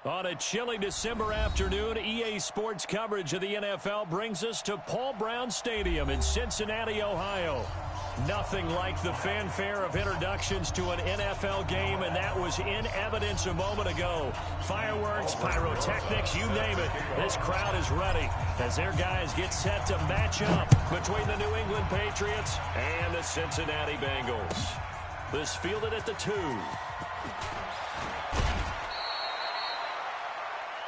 On a chilly December afternoon, EA Sports coverage of the NFL brings us to Paul Brown Stadium in Cincinnati, Ohio. Nothing like the fanfare of introductions to an NFL game, and that was in evidence a moment ago. Fireworks, pyrotechnics, you name it. This crowd is ready as their guys get set to match up between the New England Patriots and the Cincinnati Bengals. This fielded at the 2.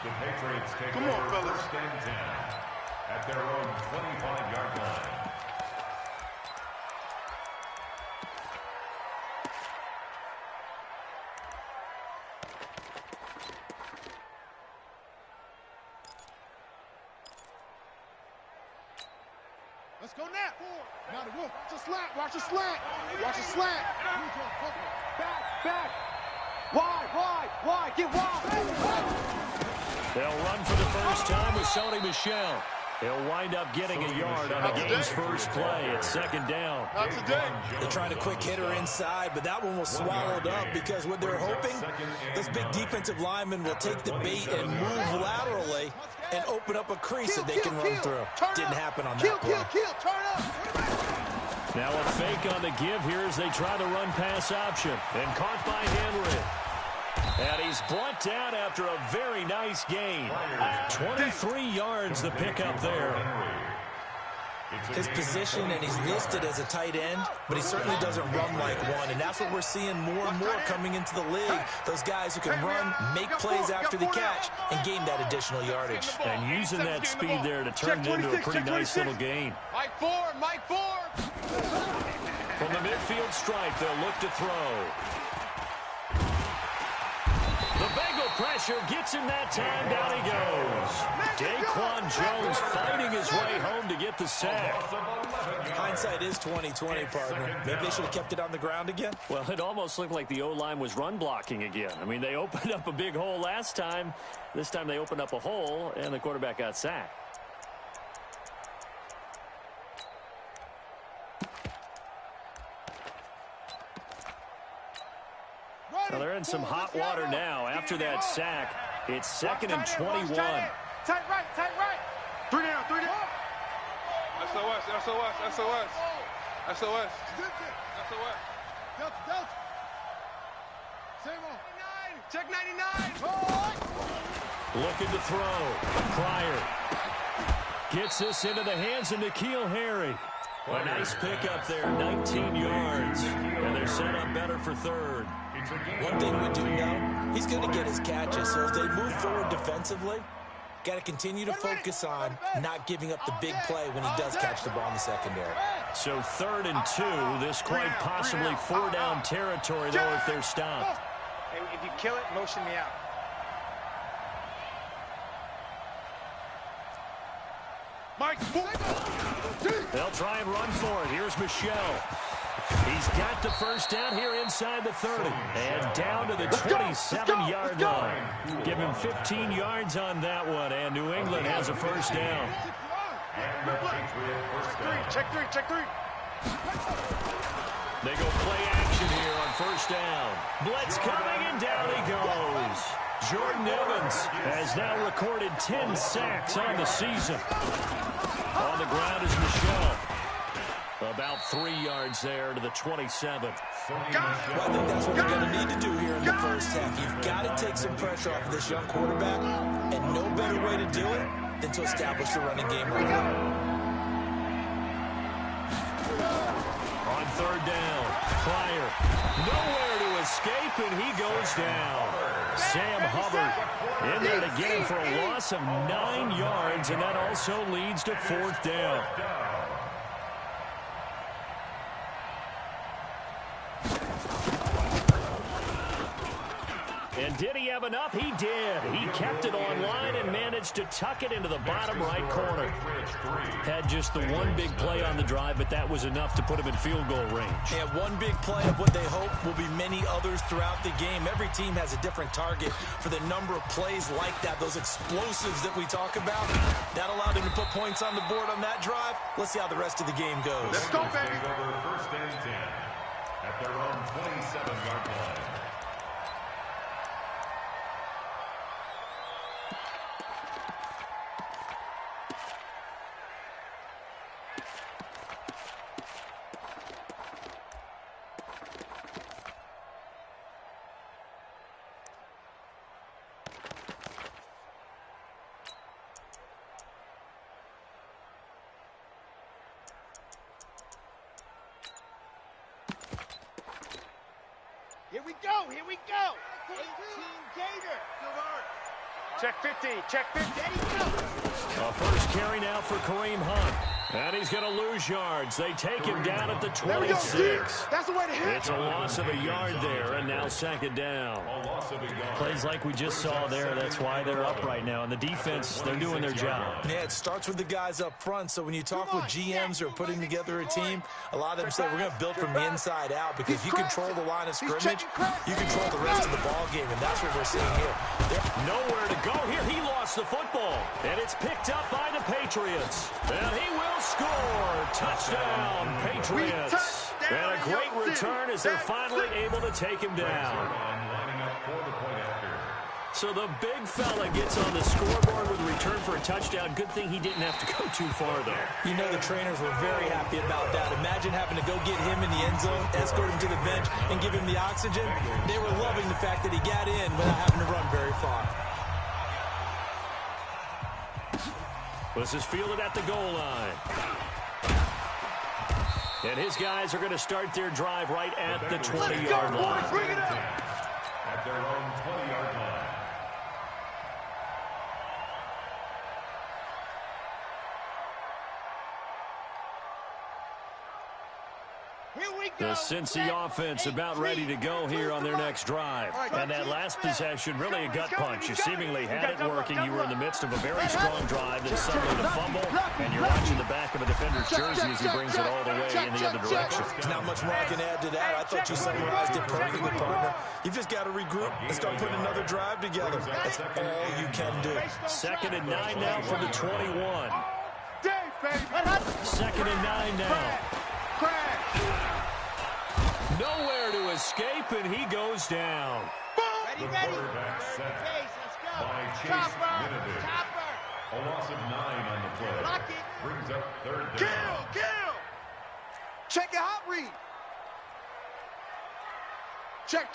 The Patriots take over first and 10 at their own 25-yard line. Let's go now. Now the wolf. Watch the slant. Watch the slant. Watch the slant. Back. Wide. Get wide. They'll run for the first time with Sony Michel. He'll wind up getting a yard on the game's first play at second down. Not today. They tried a quick hitter inside, but that one was swallowed up because what they're hoping, this big defensive lineman will take the bait and move laterally and open up a crease that they can run through. Didn't happen on that play. Turn up. Now a fake on the give here as they try the run-pass option. And caught by Henry. And he's brought down after a very nice gain. 23 yards the pickup there. His position, and he's listed as a tight end, but he certainly doesn't run like one. And that's what we're seeing more and more coming into the league. Those guys who can run, make plays after the catch, and gain that additional yardage. And using that speed there to turn it into a pretty nice little gain. Mike Ford. From the midfield stripe, they'll look to throw. The Bengal pressure gets him that time. Down he goes. Daquan Jones fighting his way home to get the sack. Hindsight is 20/20, partner. Maybe they should have kept it on the ground again. Well, it almost looked like the O-line was run blocking again. I mean, they opened up a big hole last time. This time they opened up a hole, and the quarterback got sacked. Well, they're in some hot water now. After that sack, it's second and 21. Tight right. 3 down. SOS. Delta. Same on. Check 99. Looking to throw. Pryor gets this into the hands of N'Keal Harry. A nice pickup there, 19 yards. And they're set up better for third. One thing we do know, he's going to get his catches. So as they move forward defensively, got to continue to focus on not giving up the big play when he does catch the ball in the secondary. So 3rd and 2. This quite possibly 4-down territory, though, if they're stopped. Hey, if you kill it, motion me out. Mike. They'll try and run for it. Here's Michel. He's got the first down here inside the 30. And down to the 27-yard line. Give him 15 yards on that one, and New England has a first down. Check three. They go play action here on first down. Blitz coming, and down he goes. Jordan Evans has now recorded 10 sacks on the season. On the ground is Michel. About 3 yards there to the 27. Well, I think that's what they're going to need to do here in the first half. You've got to take some pressure off of this young quarterback, and no better way to do it than to establish the running game early. On 3rd down, Pryor nowhere to escape, and he goes down. Sam Hubbard in there to get him for a loss of 9 yards, and that also leads to 4th down. And did he have enough? He did. He kept it online and managed to tuck it into the bottom right corner. Had just the one big play on the drive, but that was enough to put him in field goal range. Yeah, one big play of what they hope will be many others throughout the game. Every team has a different target for the number of plays like that, those explosives that we talk about. That allowed him to put points on the board on that drive. Let's see how the rest of the game goes. Let's go, baby. Over first and 10 at their own 27-yard line. go. Here we go. 18 Gator. Check 50. Check 50. There you go. A first carry now for Kareem Hunt. And he's going to lose yards. They take him down at the 26. That's the way to hit. It's a loss of a yard there, and now second down. Plays like we just saw there. That's why they're up right now. And the defense, they're doing their job. Yeah, it starts with the guys up front. So when you talk with GMs who are putting together a team, a lot of them say we're going to build from the inside out because you control the line of scrimmage, you control the rest of the ball game, and that's what we're seeing here. Nowhere to go here. He lost the football, and it's picked up by the Patriots. And he will score. Touchdown, Patriots. And a great return as they're finally able to take him down. So the big fella gets on the scoreboard with a return for a touchdown. Good thing he didn't have to go too far, though. You know the trainers were very happy about that. Imagine having to go get him in the end zone, escort him to the bench, and give him the oxygen. They were loving the fact that he got in without having to run very far. This is fielded at the goal line. And his guys are going to start their drive right at the 20-yard line. Bring it up. At their own 20-yard line. The Cincy offense about ready to go here on their next drive. And that last possession, really a gut punch. You seemingly had it working. You were in the midst of a very strong drive, then suddenly the fumble, and you're watching the back of a defender's jersey as he brings it all the way in the other direction. Not much more I can add to that. I thought you summarized it perfectly, partner. You've just got to regroup and start putting another drive together. That's all you can do. 2nd and 9 now from the 21. 2nd and 9 now. Nowhere to escape, and he goes down. Ready. Let's go. Chopper. A loss of 9 on the play. Lock it. Brings up 3rd down. Kill. Check your hot read. Check.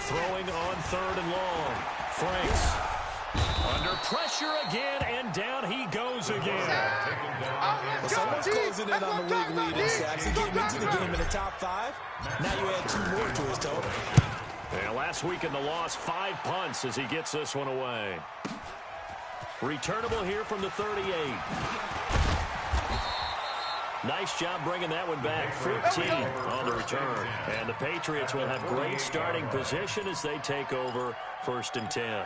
Throwing on 3rd and long. Franks. Under pressure again, and down he goes again. Well, someone's closing in on the league lead in sacks. He came into the game in the top 5. Now you add 2 more to his total. Yeah, last week in the loss, 5 punts as he gets this one away. Returnable here from the 38. Nice job bringing that one back. 14 on the return. And the Patriots will have great starting position as they take over 1st and 10.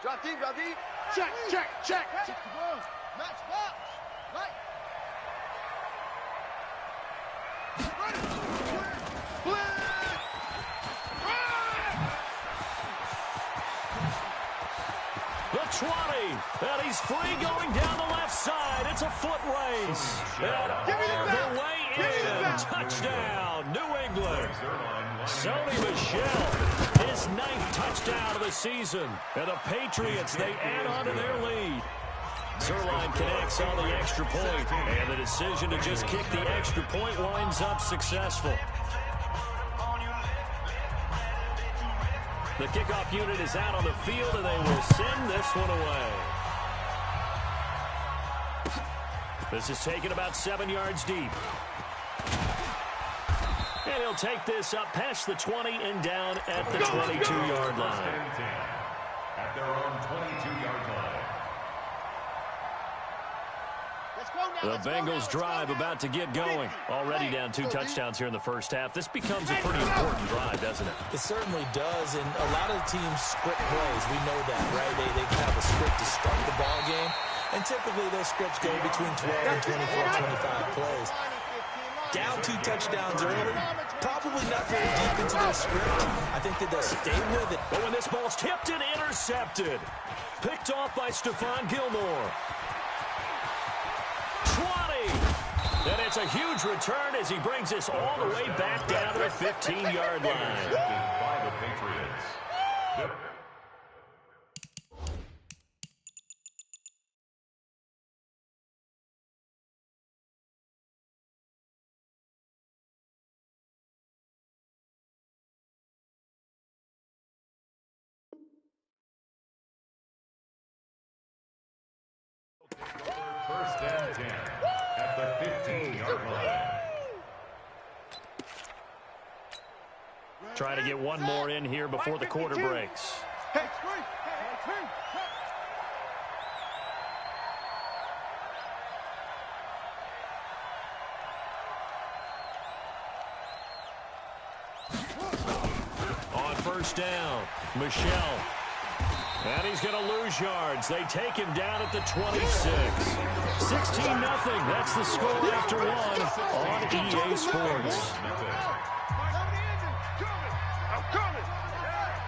Drop deep. Check. Match box. Right. The 20, and he's free going down the left side. It's a foot race. And all the way in. Touchdown, New England. Sony Michel, his 9th touchdown of the season. And the Patriots, they add on to their lead. Zerline connects on the extra point, and the decision to just kick the extra point winds up successful. The kickoff unit is out on the field, and they will send this one away. This is taken about 7 yards deep. And he'll take this up past the 20 and down at the 22-yard line. At their own 22-yard line. The Bengals drive about to get going. Already down 2 touchdowns here in the first half. This becomes a pretty important drive, doesn't it? It certainly does, and a lot of teams script plays. We know that, right? They have a script to start the ball game, and typically those scripts go between 12 and 24, 25 plays. Down 2 touchdowns early, probably not very deep into their script. I think that they'll stay with it. But when this ball's tipped and intercepted, picked off by Stephon Gilmore. 20. And it's a huge return as he brings this all the way back down to the 15-yard line. By the Patriots. Try to get one more in here before the quarter breaks. On first down, Michelle. And he's going to lose yards. They take him down at the 26. 16-0. That's the score after one on EA Sports.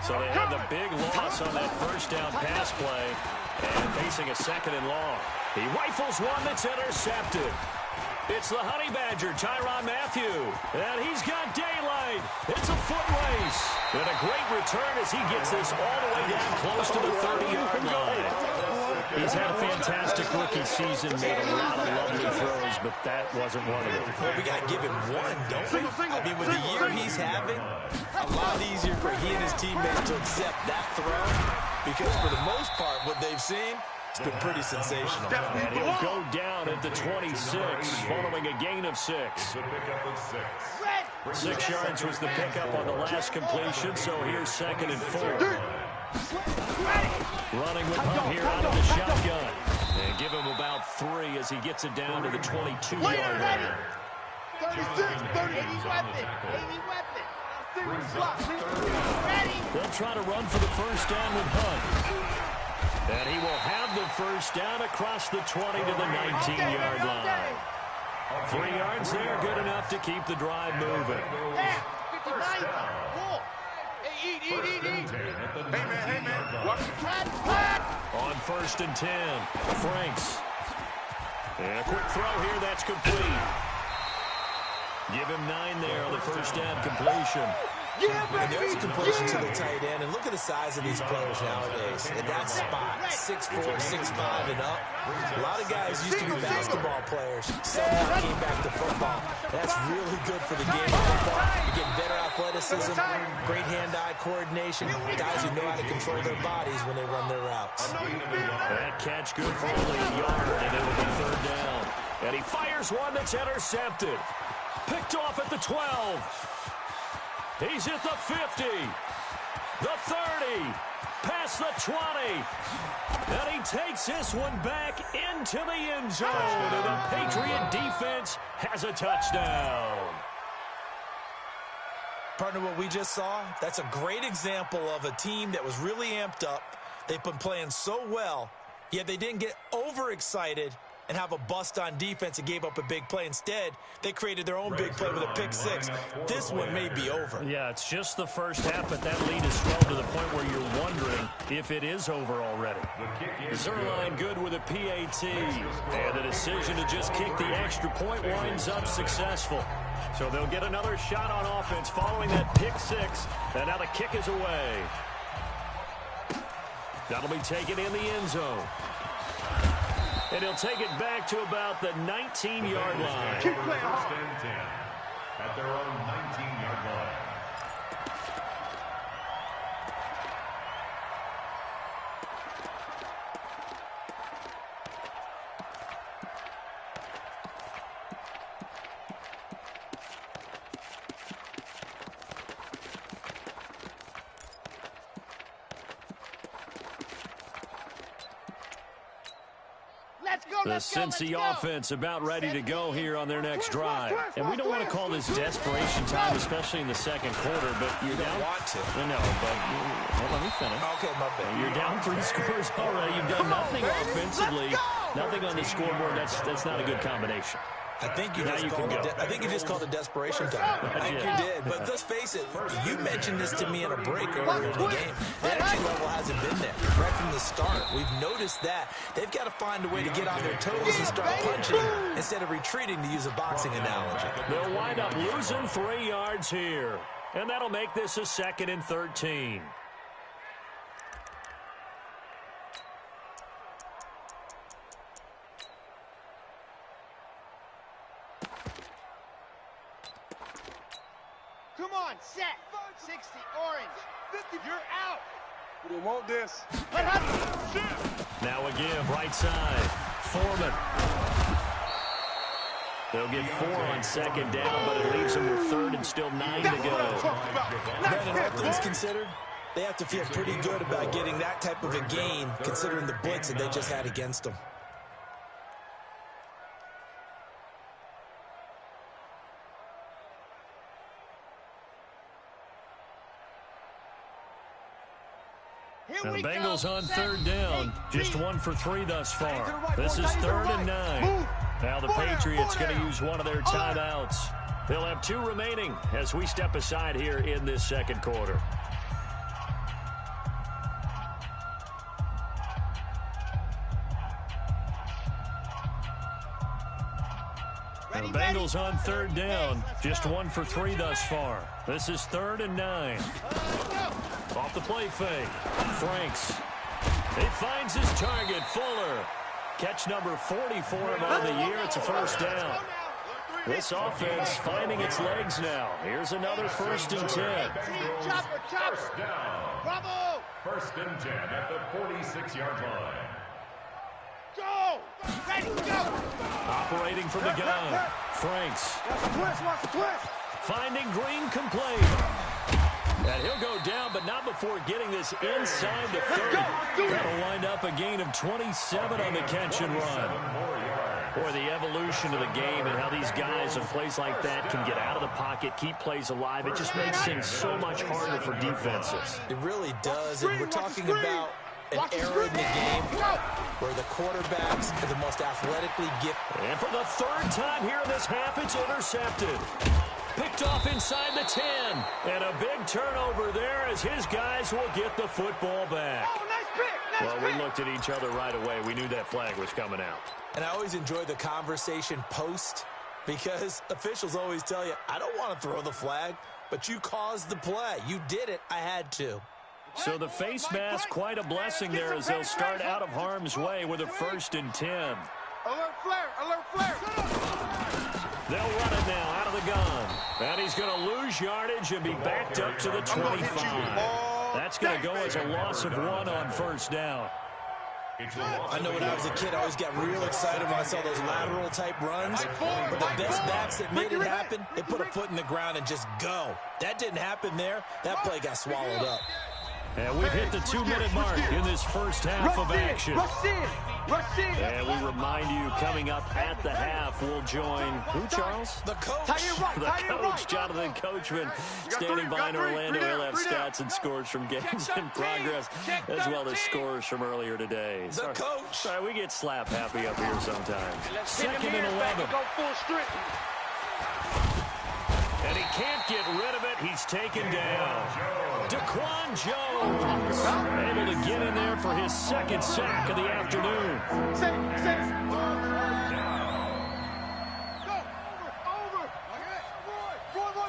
So they had the big loss on that first down pass play and facing a second and long. He rifles one that's intercepted. It's the Honey Badger, Tyrann Mathieu, and he's got daylight. It's a foot race. And a great return as he gets this all the way down close to the 30-yard line. He's had a fantastic rookie season, made a lot of lovely throws, but that wasn't one of them. Well, we got to give him one, don't we? I mean, with the year he's having, a lot easier for he and his teammates to accept that throw because for the most part, what they've seen, it's been pretty sensational. And he'll go down at the 26 following a gain of 6. 6 yards was the pickup on the last completion, so here's 2nd and 4. Running with Hunt here out of the shotgun. And give him about 3 as he gets it down to the 22-yard line. 36, 30. 80 weapon. They'll try to run for the first down with Hunt. And he will have the first down across the 20 to the 19-yard line. 3 yards there, good enough to keep the drive moving. Eat. Hey, man. On 1st and 10, Franks. And a quick throw here, that's complete. Give him 9 there on the first down completion. And there's a completion to the tight end. And look at the size of these players nowadays. At that spot, 6'4", 6'5", and up. A lot of guys used to be basketball players. Somehow came back to football. That's really good for the game of football. You're getting better athleticism, great hand-eye coordination, guys who know how to control their bodies when they run their routes. That catch good for only a yard, and it will be 3rd down. And he fires one that's intercepted. Picked off at the 12. He's at the 50, the 30, past the 20, and he takes this one back into the end zone, and the Patriot defense has a touchdown. Partner, what we just saw, that's a great example of a team that was really amped up. They've been playing so well, yet they didn't get overexcited and have a bust on defense and gave up a big play. Instead, they created their own big play with a pick 6. This one may be over. Yeah, it's just the first half, but that lead is swelled to the point where you're wondering if it is over already. Zerline good with a PAT, and the decision to just kick the extra point winds up successful. So they'll get another shot on offense following that pick 6, and now the kick is away. That'll be taken in the end zone. And he'll take it back to about the 19-yard line. Keep playing hard. At their own 19-yard line. The Cincy offense about ready to go here on their next drive. And we don't want to call this desperation time, especially in the second quarter, but you're down. Want to. No, but well, let me finish. Okay, my bad. You're down 3 scores already. You've done nothing offensively. Nothing on the scoreboard. That's not a good combination. I think you just called it desperation time. I think Yeah. you did. But let's face it, you mentioned this to me in a break earlier in the game. The energy level hasn't been there right from the start. We've noticed that. They've got to find a way to get on their toes and start punching instead of retreating, to use a boxing analogy. They'll wind up losing 3 yards here. And that'll make this a 2nd and 13. Come on, set. 60, orange. 50, you're out. We don't want this. Now a give, right side. Foreman. They'll get 4 on second down, but it leaves them with 3rd and still 9 to go. Brandon, all things considered, they have to feel pretty good about getting that type of a gain, considering the blitz that they just had against them. Now the Bengals on 3rd down. Just 1 for 3 thus far. This is 3rd and 9. Now the Patriots going to use one of their timeouts. They'll have 2 remaining as we step aside here in this second quarter. Now the Bengals on 3rd down. Just 1 for 3 thus far. This is 3rd and 9. Off the play fake. Franks. He finds his target, Fuller. Catch number 44 on the year. It's a first down. This offense finding its legs now. Here's another 1st and 10. First down. Bravo! 1st and 10 at the 46-yard line. Go! Ready, go! Operating from the gun. Franks. Watch the twist, watch the twist! Finding Green complete. And he'll go down, but not before getting this inside the 30. That'll wind up a gain of 27 on the catch and run. Boy, the evolution of the game and how these guys in plays like that can get out of the pocket, keep plays alive, it just makes things so much harder for defenses. It really does, and we're talking about an era in the game where the quarterbacks are the most athletically gifted. And for the 3rd time here in this half, it's intercepted. Picked off inside the 10. And a big turnover there as his guys will get the football back. Oh, nice pick! Nice Well, we looked at each other right away. We knew that flag was coming out. And I always enjoy the conversation post because officials always tell you, I don't want to throw the flag, but you caused the play. You did it. I had to. So the face mask, quite a blessing there as they'll start out of harm's way with a 1st and 10. Alert flare! Alert flare! They'll run it now out of the gun. And he's going to lose yardage and be backed up to the 25. That's going to go as a loss of 1 on 1st down. I know when I was a kid, I always got real excited when I saw those lateral type runs. But the best backs that made it happen, they put a foot in the ground and just go. That didn't happen there. That play got swallowed up. And we've hit the 2-minute mark in this first half of action. Rush in! Rush in! And we remind you, coming up at the half, we'll join who, Charles? The coach. The coach, Jonathan Coachman, standing by in Orlando. He'll have stats and scores from games in progress, as well as scores from earlier today. The coach. Sorry, we get slap happy up here sometimes. 2nd and 11. Go full strip. And he can't get rid of it. He's taken down. Daquan Jones able to get in there for his 2nd sack of the afternoon. Go, over.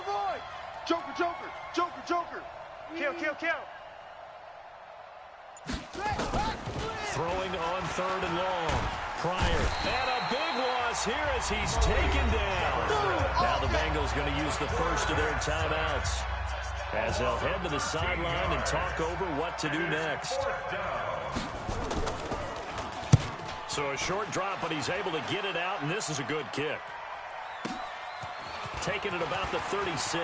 Roy. Joker. Kill. Throwing on 3rd and long. Pryor. And a big loss here as he's taken down. Now the Bengals going to use the 1st of their timeouts as they'll head to the sideline and talk over what to do next. So a short drop, but he's able to get it out, and this is a good kick. Taking it about the 36.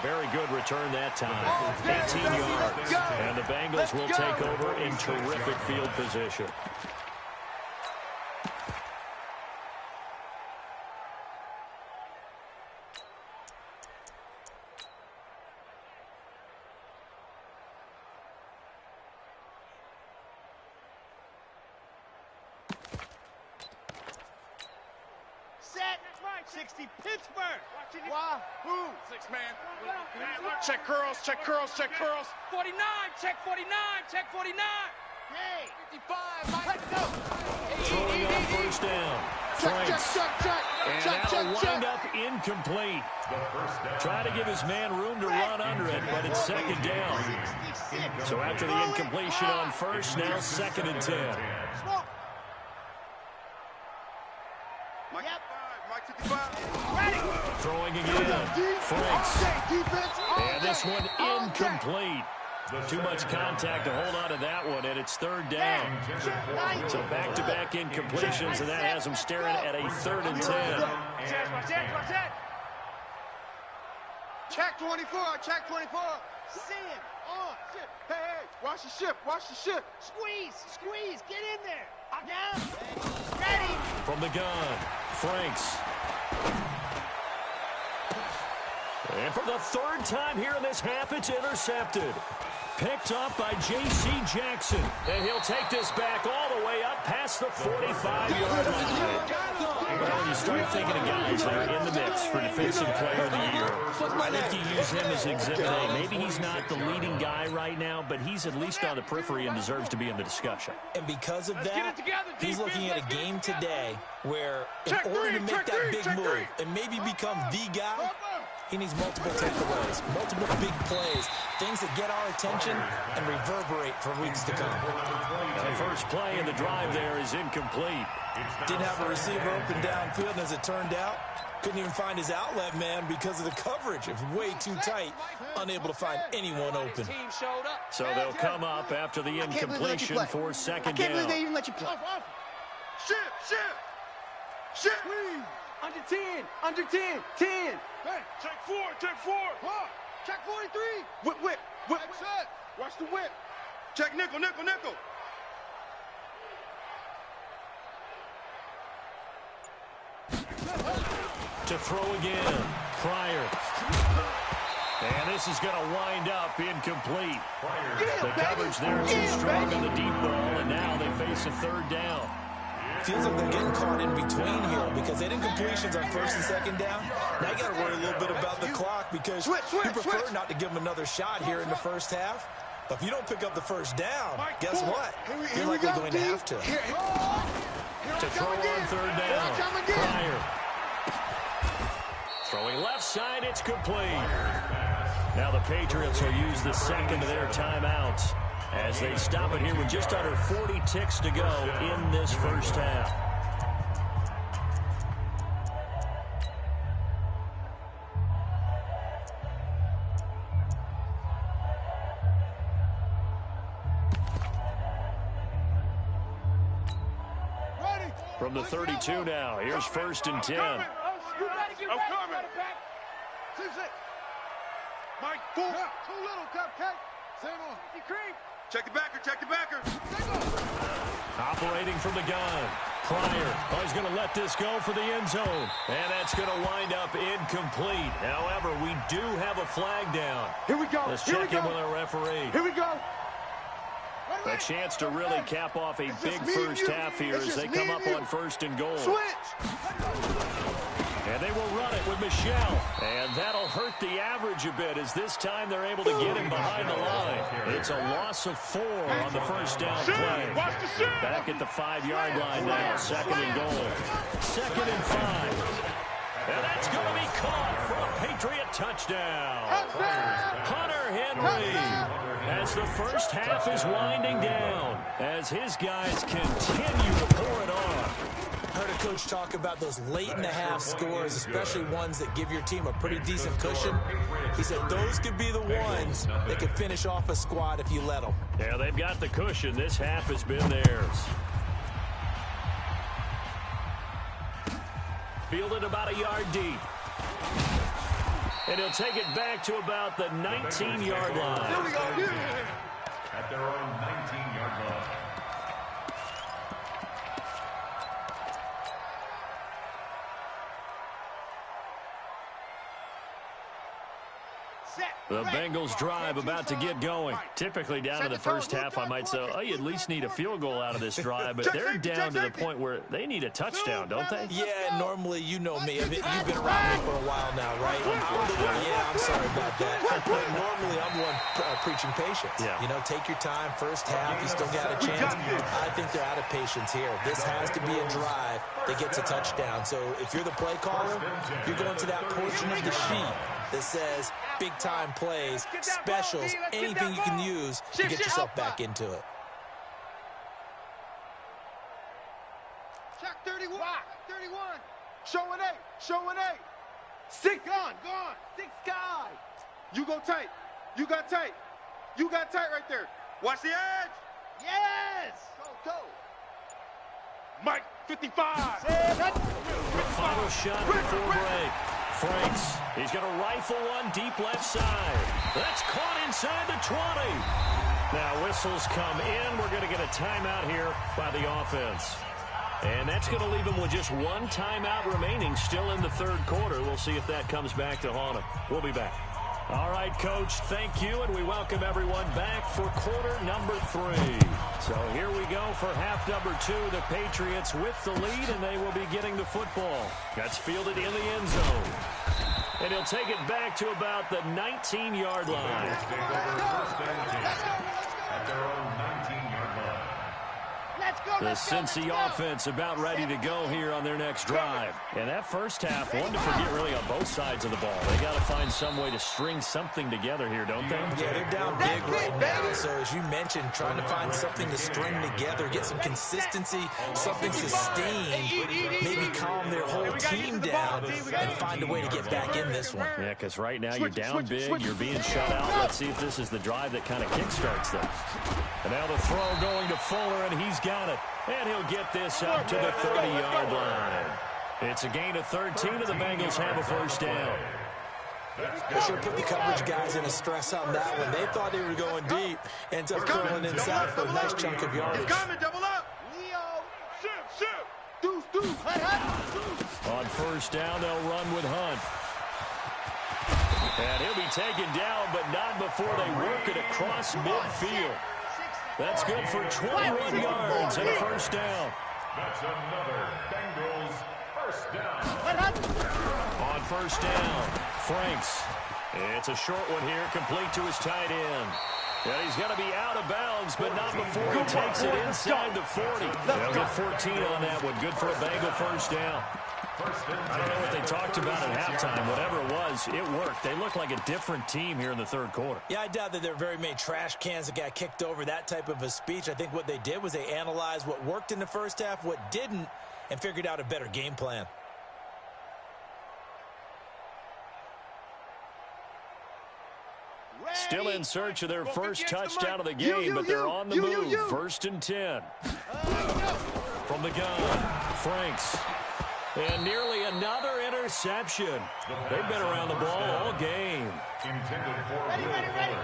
Very good return that time. 18 yards. And the Bengals will take over in terrific field position. Set. 60 Pittsburgh. Why? Who? 6-man. Check curls. 49. Check 49. Hey. 55. Let's go. Throwing on 1st down. Franks. And that'll wind up incomplete. Try to give his man room to run under it, but it's 2nd down. So after the incompletion on 1st, now 2nd and 10. Throwing again. Franks. And this one incomplete. Too much contact to hold on to that one, and it's third down. So back-to-back incompletions, and that has them staring at a 3rd and 10. Check 24, check 24. See him. On. Hey, hey, watch the ship, watch the ship. Squeeze, get in there. Down. Ready. From the gun, Franks. And for the 3rd time here in this half, it's intercepted. Picked up by J.C. Jackson. And he'll take this back all the way up past the 45-yard line. Well, when you start thinking of guys that are in the mix for Defensive Player of the Year, I think you use him as Exhibit A. Maybe he's not the leading guy right now, but he's at least on the periphery and deserves to be in the discussion. And because of that, he's looking at a game today where in order to make that big move and maybe become the guy, he needs multiple takeaways, multiple big plays, things that get our attention and reverberate for weeks to come. The first play in the drive there is incomplete. Didn't have a receiver open downfield, and as it turned out, couldn't even find his outlet man because of the coverage. It was way too tight, unable to find anyone open. So they'll come up after the incompletion for 2nd down. I can't believe they even let you play. Ship. Under 10, 10. Hey, check 4. Check 43. Whip. Set. Watch the whip. Check nickel. To throw again, Pryor. And this is going to wind up incomplete. The coverage there too strong on the deep ball, and now they face a 3rd down. Feels like they're getting caught in between here because they did incompletions on 1st and 2nd down. Now you got to worry a little bit about the clock because you prefer not to give them another shot here in the first half. But if you don't pick up the 1st down, guess what? You're likely going to have to. To throw on 3rd down, Pryor. Throwing left side, it's complete. Now the Patriots will use the 2nd of their timeouts as they stop it here with just under 40 ticks to go in this first half. From the 32 now, here's 1st and 10. I'm coming. Mike, 4. Too little, cupcake. Same on. Check the backer. Operating from the gun. Pryor. Oh, he's going to let this go for the end zone. And that's going to wind up incomplete. However, we do have a flag down. Here we go. Let's check in with our referee. Here we go. A chance to really cap off a big first half here as they come up on 1st and goal. Switch. And they will run it with Michelle. And that'll hurt the average a bit as this time they're able to get him behind the line. It's a loss of 4 on the 1st down play. Back at the 5-yard line now, 2nd and goal. 2nd and 5. And that's going to be caught for a Patriot touchdown. Hunter Henry. As the first half is winding down, as his guys continue to pour it on. Heard a coach talk about those late-in-the-half scores, especially ones that give your team a pretty decent cushion. He said those could be the ones that could finish off a squad if you let them. Yeah, they've got the cushion. This half has been theirs. Fielded about a yard deep. And he'll take it back to about the 19-yard line. Here we go. At their own 19-yard line. The Bengals drive about to get going. Typically down to the first half, I might say, oh, you at least need a field goal out of this drive, but they're down to the point where they need a touchdown, don't they? Yeah, normally, you know me. I mean, you've been around me for a while now, right? Yeah, I'm sorry about that. But normally, I'm the one preaching patience. Yeah. You know, take your time. First half, you still got a chance. I think they're out of patience here. This has to be a drive that gets a touchdown. So if you're the play caller, you're going to that portion of the sheet that says big-time plays, specials, anything you can use to get yourself back into it. Check 31. 31. Showing 8. Showing 8. 6. Gone. 6 guy. You go tight. You got tight. You got tight right there. Watch the edge. Yes. Go. Mike, 55. Final shot before break. Franks, he's going to rifle one deep left side. That's caught inside the 20. Now whistles come in. We're going to get a timeout here by the offense. And that's going to leave him with just one timeout remaining still in the third quarter. We'll see if that comes back to haunt him. We'll be back. All right, Coach, thank you, and we welcome everyone back for quarter number 3. So here we go for half number 2. The Patriots with the lead, and they will be getting the football. That's fielded in the end zone. And he'll take it back to about the 19-yard line. At their own 19-yard line. The Cincy offense about ready to go here on their next drive. And that first half, one to forget really on both sides of the ball. They got to find some way to string something together here, don't they? Yeah, they're down big right now. So as you mentioned, trying to find something to string together, get some consistency, something sustained, maybe calm their whole team down and find a way to get back in this one. Yeah, because right now you're down big, you're being shut out. Let's see if this is the drive that kind of kickstarts them. And now the throw going to Fuller, and he's got it. And he'll get this up to the 30-yard line. It's a gain of 13, and the Bengals have a first down. They should put the coverage guys in a stress on that one. They thought they were going deep. Ends up curling inside for a nice chunk of yardage. Double up. Leo. Shoot. Deuce. On first down, they'll run with Hunt. And he'll be taken down, but not before they work it across midfield. That's good for 21 yards and a first down. That's another Bengals first down. On first down, Franks. It's a short one here, complete to his tight end. And he's going to be out of bounds, but not before he takes it inside the 40. They'll get 14 on that one. Good for a Bengal first down. I don't know what they talked about at halftime. Whatever it was, it worked. They look like a different team here in the third quarter. Yeah, I doubt that there are very many trash cans that got kicked over, that type of a speech. I think what they did was they analyzed what worked in the first half, what didn't, and figured out a better game plan. Still in search of their first touchdown of the game, but they're on the move. First and 10. From the gun, Franks. And nearly another interception. They've been around the ball all game.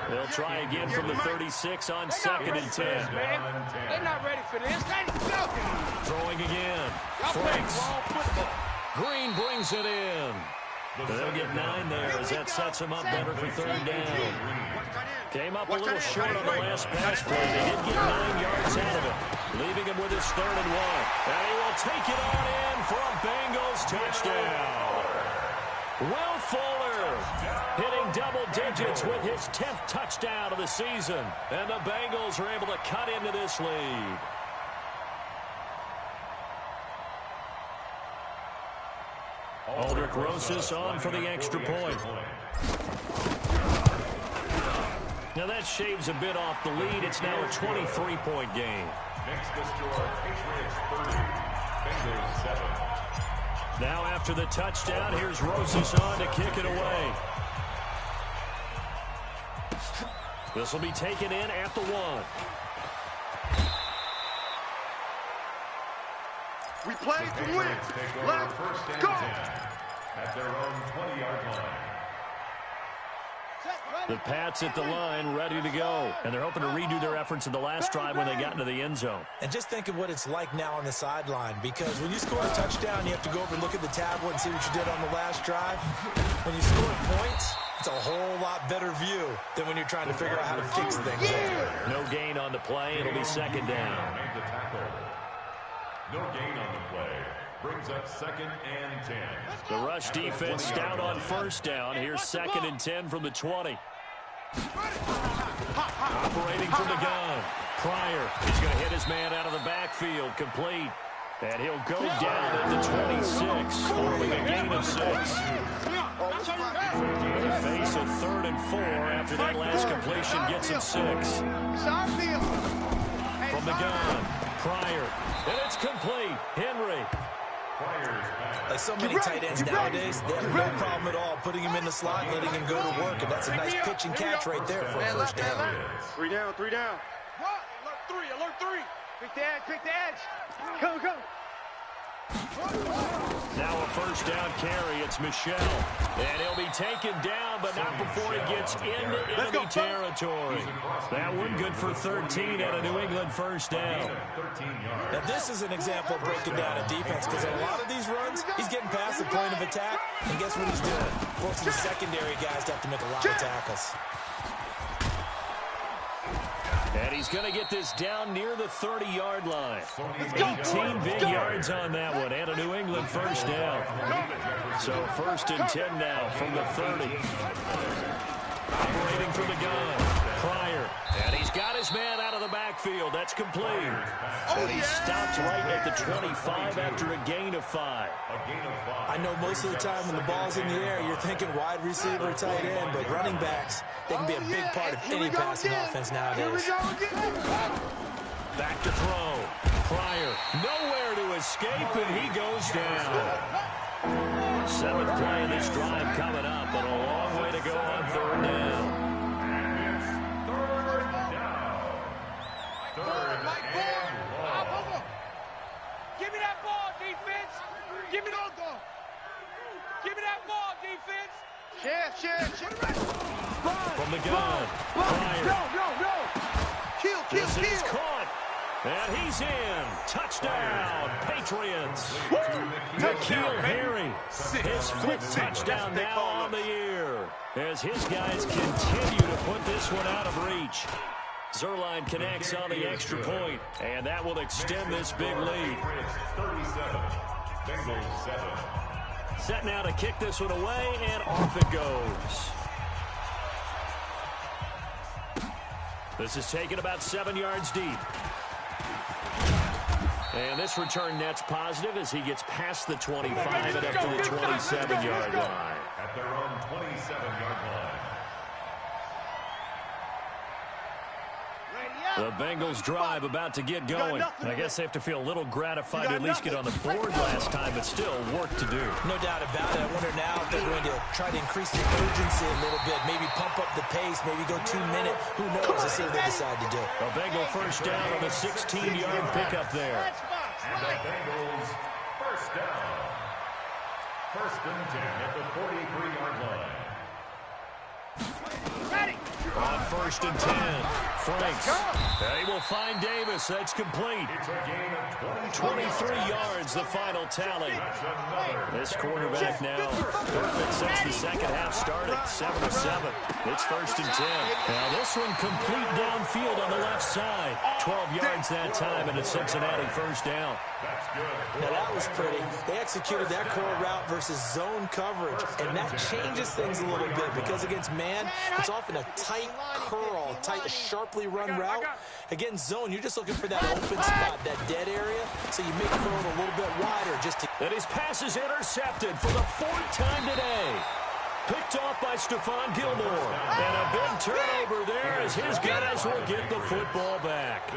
They'll try again from the 36 on second and 10. They're not ready for this. Throwing again. Franks. Green brings it in. They'll get 9 there as that sets them up better for third down. Came up a little short on the last pass play. They did get 9 yards out of it, leaving him with his 3rd and 1. And he will take it on in for a Bengals touchdown. Will Fuller hitting double digits with his 10th touchdown of the season. And the Bengals are able to cut into this lead. Aldrich Rosas on for the extra point. Now that shaves a bit off the lead. It's now a 23-point game. Next to score, Patriots 30, Bengals 7. Now after the touchdown, here's Rosas on to kick it away. This will be taken in at the 1. We play to win. Let's go. At their own 20-yard line. The Pats at the line, ready to go. And they're hoping to redo their efforts in the last drive when they got into the end zone. And just think of what it's like now on the sideline, because when you score a touchdown, you have to go over and look at the tablet and see what you did on the last drive. When you score points, it's a whole lot better view than when you're trying to figure out how to fix things. No gain on the play. It'll be second down. Made the tackle. No gain on the play. Brings up 2nd and 10. The rush defense stout on first down. Here's 2nd and 10 from the 20. Operating from the gun. Pryor. He's going to hit his man out of the backfield. Complete. And he'll go down at the 26, following a gain of 6. They face a 3rd and 4 after that last completion gets him 6. From the gun. Pryor. And it's complete. Henry. Pryor's back. Like so many tight ends nowadays, they have no problem at all putting him in the slot and letting him go to work, and that's a nice pitch and catch right there for a first down. 3 down, 3 down. Alert 3. Pick the edge. Come. Now a first down carry. It's Michel. And he'll be taken down, but not before he gets into enemy territory. That one good for 13 at a New England first down. Now this is an example of breaking down a defense, because in a lot of these runs, he's getting past the point of attack, and guess what he's doing? Forcing the secondary guys to have to make a lot of tackles. And he's going to get this down near the 30-yard line. 18 big yards on that one, and a New England first down. So 1st and 10 now from the 30. Operating from the gun, Pryor. And he's got his man out of the backfield. That's complete. And he stopped right at the 25 after a gain of 5. I know most of the time when the ball's in the air, you're thinking wide receiver, tight end, but running backs, they can be a big part of any passing offense nowadays. Back to throw. Pryor, nowhere to escape, and he goes down. 7th play of this drive coming up, but a long way to go on 3rd down. Give me that ball, defense. Give me that ball, defense. Chef. From the gun, Pryor. No. Kill. This is caught. And he's in. Touchdown, Patriots. N'Keal Harry. His 5th touchdown now on the year, as his guys continue to put this one out of reach. Zerline connects on the extra point, and that will extend this big lead. 37. Bengals 7. Set now to kick this one away, and off it goes. This is taken about 7 yards deep. And this return net's positive as he gets past the 25 and up to the 27-yard line. At their own 27-yard line. The Bengals drive about to get going. I guess they have to feel a little gratified to at least get on the board last time, but still work to do. No doubt about it. I wonder now if they're going to try to increase the urgency a little bit, maybe pump up the pace, maybe go 2-minute. Who knows? Let's see what they decide to do. A Bengal first down on the 16-yard pickup there. And the Bengals first down. 1st and 10 at the 43-yard line. Ready. On 1st and 10, Franks. He will find Davis. That's complete. It's a gain of 23 yards, the final tally. This quarterback now perfect since the second half started. 7-7. It's 1st and 10. Now this one complete downfield on the left side. 12 yards that time, and a Cincinnati first down. Now that was pretty. They executed that curl route versus zone coverage, and that changes things a little bit because against man, it's often a tight curl, tight, sharply run route. Against zone, you're just looking for that open spot, that dead area, so you make the throw a little bit wider just to... And his pass is intercepted for the 4th time today. Picked off by Stephon Gilmore. And a big turnover there as his guys will get the football back.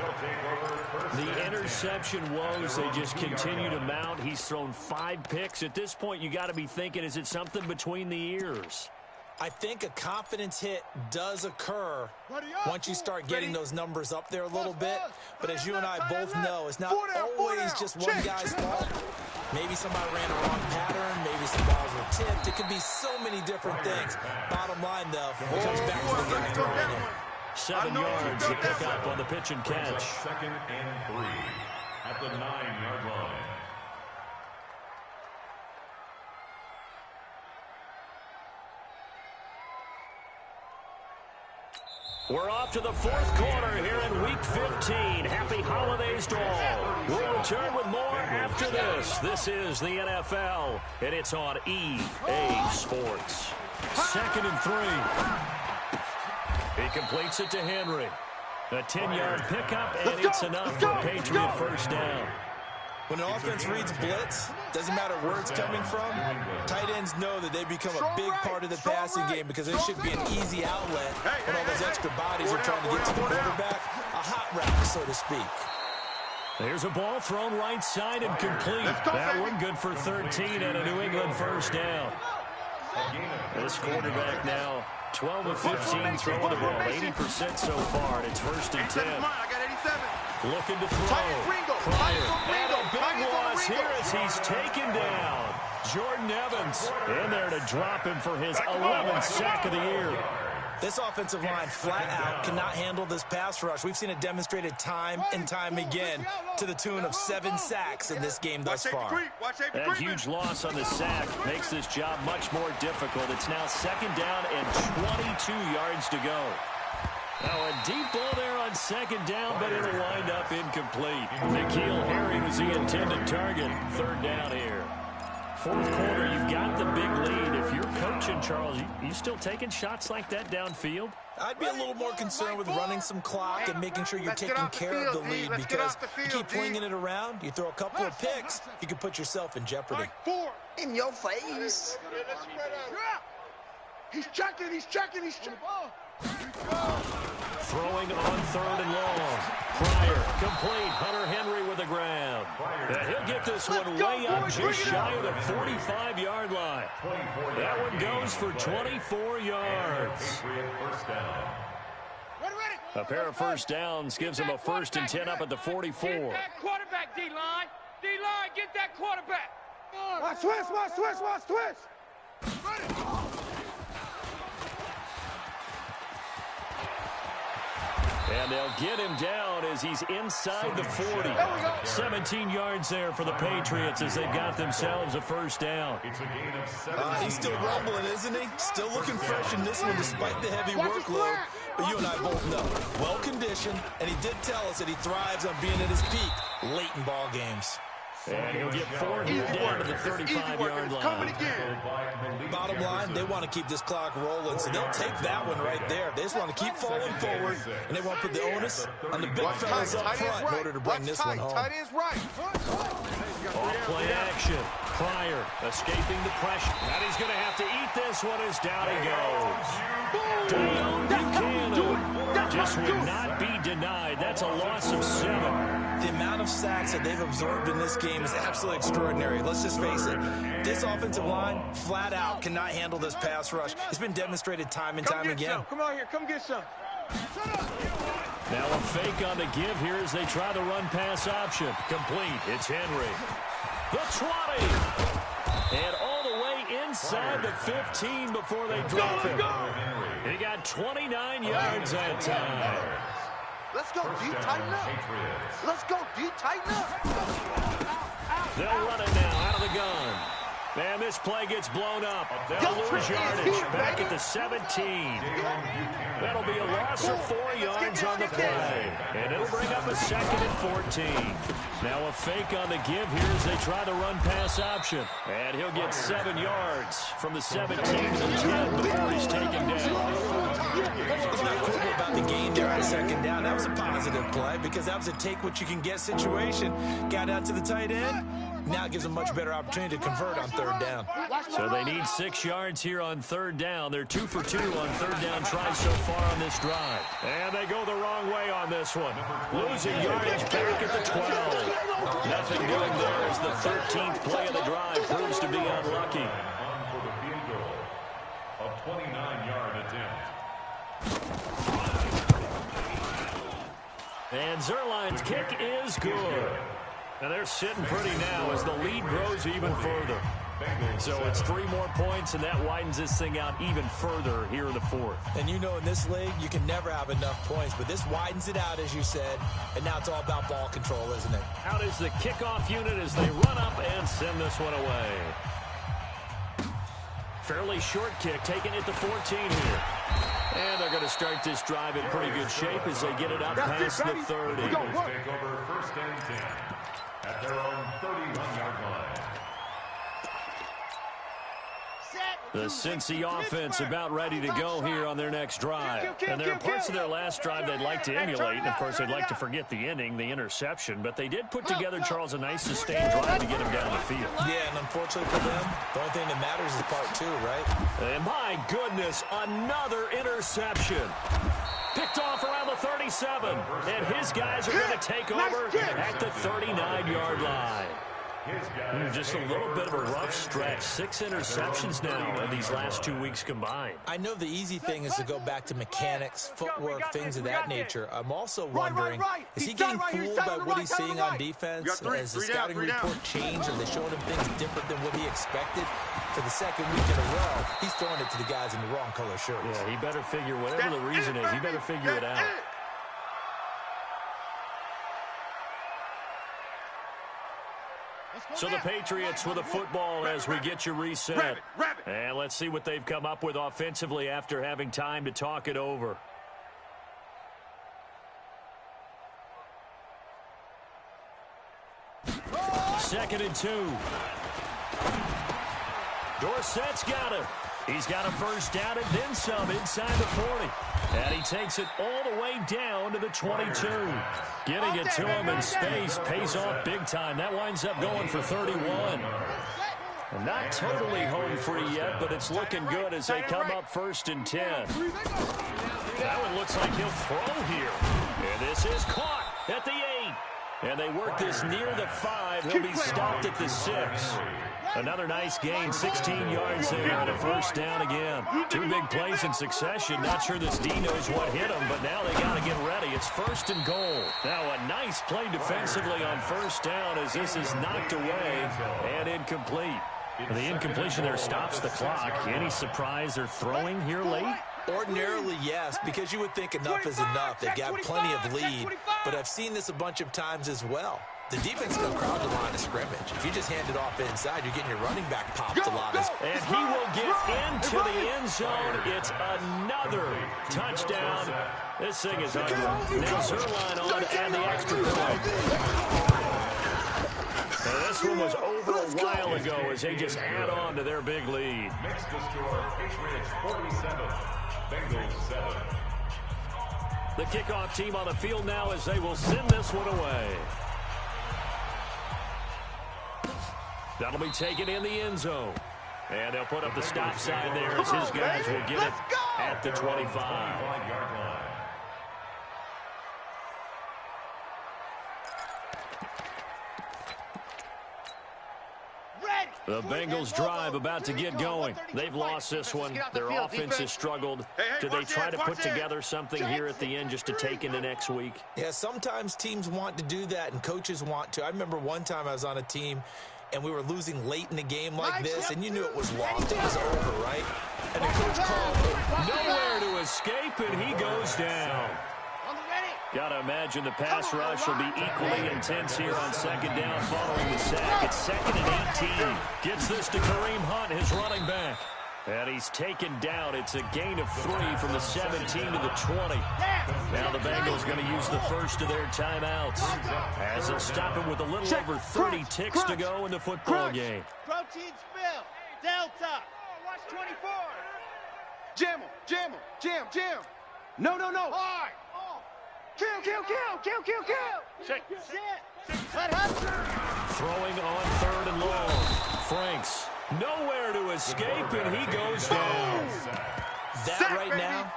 The interception woes, they just continue to mount. He's thrown 5 picks. At this point, you got to be thinking, is it something between the ears? I think a confidence hit does occur once you start getting those numbers up there a little bit. But as you and I both know, it's not always just one guy's fault. Maybe somebody ran a wrong pattern. Maybe some balls were tipped. It could be so many different things. Bottom line, though, it comes back to the guy throwing it. 7 yards to pick up on the pitch and catch. 2nd and 3 at the 9-yard line. We're off to the 4th quarter here in Week 15. Happy holidays to all. We'll return with more after this. This is the NFL, and it's on EA Sports. 2nd and 3. He completes it to Henry. A 10-yard pickup, and it's enough for a Patriot first down. When an offense reads blitz, doesn't matter where it's coming from, tight ends know that they become a big part of the passing game because it should be an easy outlet when all those extra bodies are trying to get to the quarterback. A hot route, so to speak. There's a ball thrown right side and complete. That one good for 13 and a New England first down. This quarterback now 12 of 15 throwing the ball, 80% so far, and it's first and 10. Looking to throw. Pryor. And a big loss here as he's taken down. Jordan Evans in there to drop him for his 11th sack of the year. This offensive line flat out cannot handle this pass rush. We've seen it demonstrated time and time again to the tune of 7 sacks in this game thus far. That huge loss on the sack makes this job much more difficult. It's now second down and 22 yards to go. Now a deep ball there on second down, but it'll wind up incomplete. N'Keal Harry was the intended target. Third down here. Fourth quarter, you've got the big lead. If you're coaching, Charles, you still taking shots like that downfield? I'd be a little more concerned with running some clock and making sure you're taking care of the lead, because you keep flinging it around, you throw a couple of picks, you can put yourself in jeopardy. In your face. He's checking. Throwing on third and long. Pryor, complete. Hunter Henry with the ground. And he'll get this one way up just shy of the 45-yard line. That one goes for 24 yards. A pair of first downs gives him a first and 10 up at the 44. Get that quarterback, D-line. D-line, get that quarterback. Watch twist. And they'll get him down as he's inside the 40. 17 yards there for the Patriots as they've got themselves a first down. He's still rumbling, isn't he? Still looking fresh in this one despite the heavy workload. But you and I both know, well-conditioned, and he did tell us that he thrives on being at his peak late in ball games. And he'll get 4 here down to the 35-yard line. Bottom line, they want to keep this clock rolling, so they'll take that one right there. They just want to keep falling forward, and they want to put the onus on the big fellas up front in order to bring this one home. Off play action. Pryor escaping the pressure. And he's going to have to eat this one as down he goes. Dion Buchanan just would not be denied. That's a loss of 7. The amount of sacks that they've absorbed in this game is absolutely extraordinary. Let's just face it. This offensive line, flat out, cannot handle this pass rush. It's been demonstrated time and time again. Come on here. Come get some. Now a fake on the give here as they try the run-pass option. Complete. It's Henry. The 20. And all the way inside the 15 before they drop him. He got 29 yards that time. Let's go, D, tighten up. Let's go, D, tighten up. They'll run it now out of the gun. And this play gets blown up. They'll lose yardage back at the 17. That'll be a loss of 4 yards on the play. And it'll bring up a second and 14. Now a fake on the give here as they try the run-pass option. And he'll get 7 yards from the 17 to the 10 before he's taken down. It's not quibble about the gain there on second down. That was a positive play because that was a take-what-you-can-get situation. Got out to the tight end. Now it gives them a much better opportunity to convert on third down. So they need 6 yards here on third down. They're 2 for 2 on third down tries so far on this drive. And they go the wrong way on this one. Losing yardage back at the 12. Nothing doing there as the 13th play of the drive proves to be unlucky. For the field goal, a 29-yard attempt. And Zerline's kick is good. And they're sitting pretty now as the lead grows even further. So it's 3 more points, and that widens this thing out even further here in the fourth. And you know in this league, you can never have enough points, but this widens it out, as you said, and now it's all about ball control, isn't it? Out is the kickoff unit as they run up and send this one away. Fairly short kick, taking it to 14 here. And they're going to start this drive in pretty good shape as they get it up past the 30. Take over first and 10 at their own 31-yard line. The Cincy offense about ready to go here on their next drive. And there are parts of their last drive they'd like to emulate. And, of course, they'd like to forget the inning, the interception. But they did put together, Charles, a nice sustained drive to get him down the field. Yeah, and unfortunately for them, the only thing that matters is part 2, right? And, my goodness, another interception. Picked off around the the 37. And his guys are going to take over at the 39-yard line. Just a little bit of a rough stretch. 6 interceptions now in these last 2 weeks combined. I know the easy thing is to go back to mechanics, footwork, things of that nature. I'm also wondering, is he getting fooled by what he's seeing on defense? Has the scouting report changed? Are they showing him things different than what he expected? For the second week in a row, he's throwing it to the guys in the wrong color shirts. Yeah, he better figure, whatever the reason is, he better figure it out. So the Patriots with a football as we get you reset. And let's see what they've come up with offensively after having time to talk it over. Second and 2. Dorsett's got it. He's got a first down and then some inside the 40. And he takes it all the way down to the 22. Getting it to him in space pays off big time. That winds up going for 31. Not totally home free yet, but it's looking good as they come up first and 10. That one looks like he'll throw here. And this is caught at the 8. And they work this near the 5. He'll be stopped at the 6. Another nice gain, 16 yards there, and a first down again. 2 big plays in succession. Not sure this D knows what hit him, but now they got to get ready. It's first and goal. Now a nice play defensively on first down as this is knocked away and incomplete. The incompletion there stops the clock. Any surprise they're throwing here late? Ordinarily, yes, because you would think enough is enough. They've got plenty of lead, but I've seen this a bunch of times as well. The defense is going to crowd the line of scrimmage. If you just hand it off inside, you're getting your running back popped a lot. And he will get into the end zone. It's another touchdown. This thing is ugly. Now Zerline on to add the extra point. And this one was over a while ago as they just add on to their big lead. Next to score, Patriots 47, Bengals 7. The kickoff team on the field now as they will send this one away. That'll be taken in the end zone. And they'll put up the stop sign there as his guys will get it at the 25. The Bengals drive about to get going. They've lost this one. Their offense has struggled. Do they try to put together something here at the end just to take into next week? Yeah, sometimes teams want to do that and coaches want to. I remember one time I was on a team and we were losing late in a game like this, and you knew it was lost. It was over, right? And the coach called nowhere to escape, and he goes down. Got to imagine the pass rush will be equally intense here on second down following the sack. It's second and 18. Gets this to Kareem Hunt, his running back. And he's taken down. It's a gain of 3 from the 17 to the 20. Now the Bengals going to use the first of their timeouts as they'll stop him with a little over 30 ticks to go in the football game. Protein spill. Delta. Watch 24. Jam him. Jam him. Jam. Jam. No. Hard. Kill. Check. Let him. Throwing on 3rd and long. Franks. Nowhere to escape, and he goes down. That right now,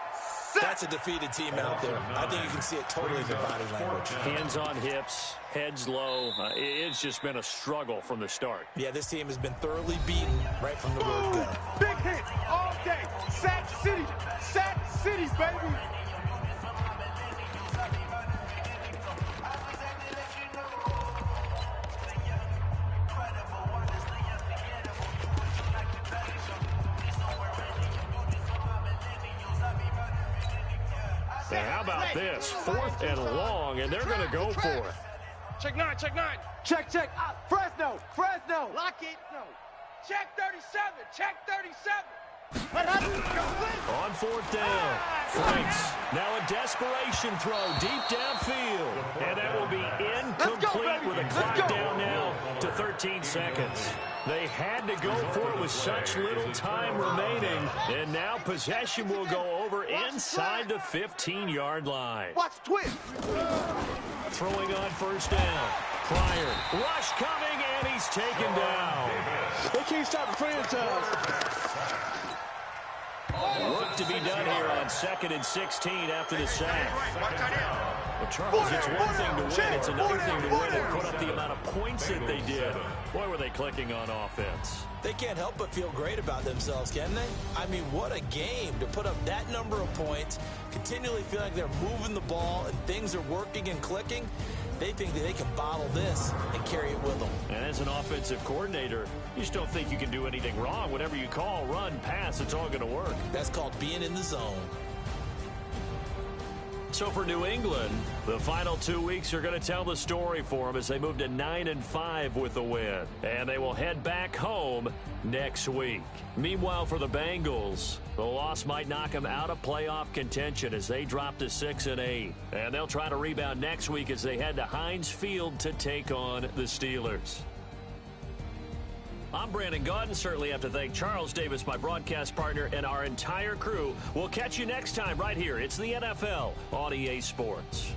that's a defeated team out there. I think you can see it totally in their body language. Hands on hips, heads low. It's just been a struggle from the start. Yeah, this team has been thoroughly beaten right from the word go. Big hit all day. Sack City, baby. Now, how about this? 4th and long, and they're going to go for it. Check 9. Check. Fresno. Lock it. No. Check 37. On 4th down, Franks. Now a desperation throw deep downfield. And that will be incomplete with a clock down now to 13 seconds. They had to go for it with such little time remaining. And now possession will go over inside the 15-yard line. Watch twist. Throwing on 1st down. Pryor. Rush coming, and he's taken down. They can't stop the franchise. Work to be done here on 2nd and 16 after the sack. Well, Charles, it's one thing to win. It's another thing to win and put up the amount of points that they did. Boy, were they clicking on offense. They can't help but feel great about themselves, can they? I mean, what a game to put up that number of points, continually feel like they're moving the ball and things are working and clicking. They think that they can bottle this and carry it with them. And as an offensive coordinator, you just don't think you can do anything wrong. Whatever you call, run, pass, it's all going to work. That's called being in the zone. So for New England, the final 2 weeks are going to tell the story for them as they move to 9-5 with the win. And they will head back home next week. Meanwhile, for the Bengals, the loss might knock them out of playoff contention as they drop to 6-8. And they'll try to rebound next week as they head to Heinz Field to take on the Steelers. I'm Brandon Gaudin. Certainly have to thank Charles Davis, my broadcast partner, and our entire crew. We'll catch you next time right here. It's the NFL on EA Sports.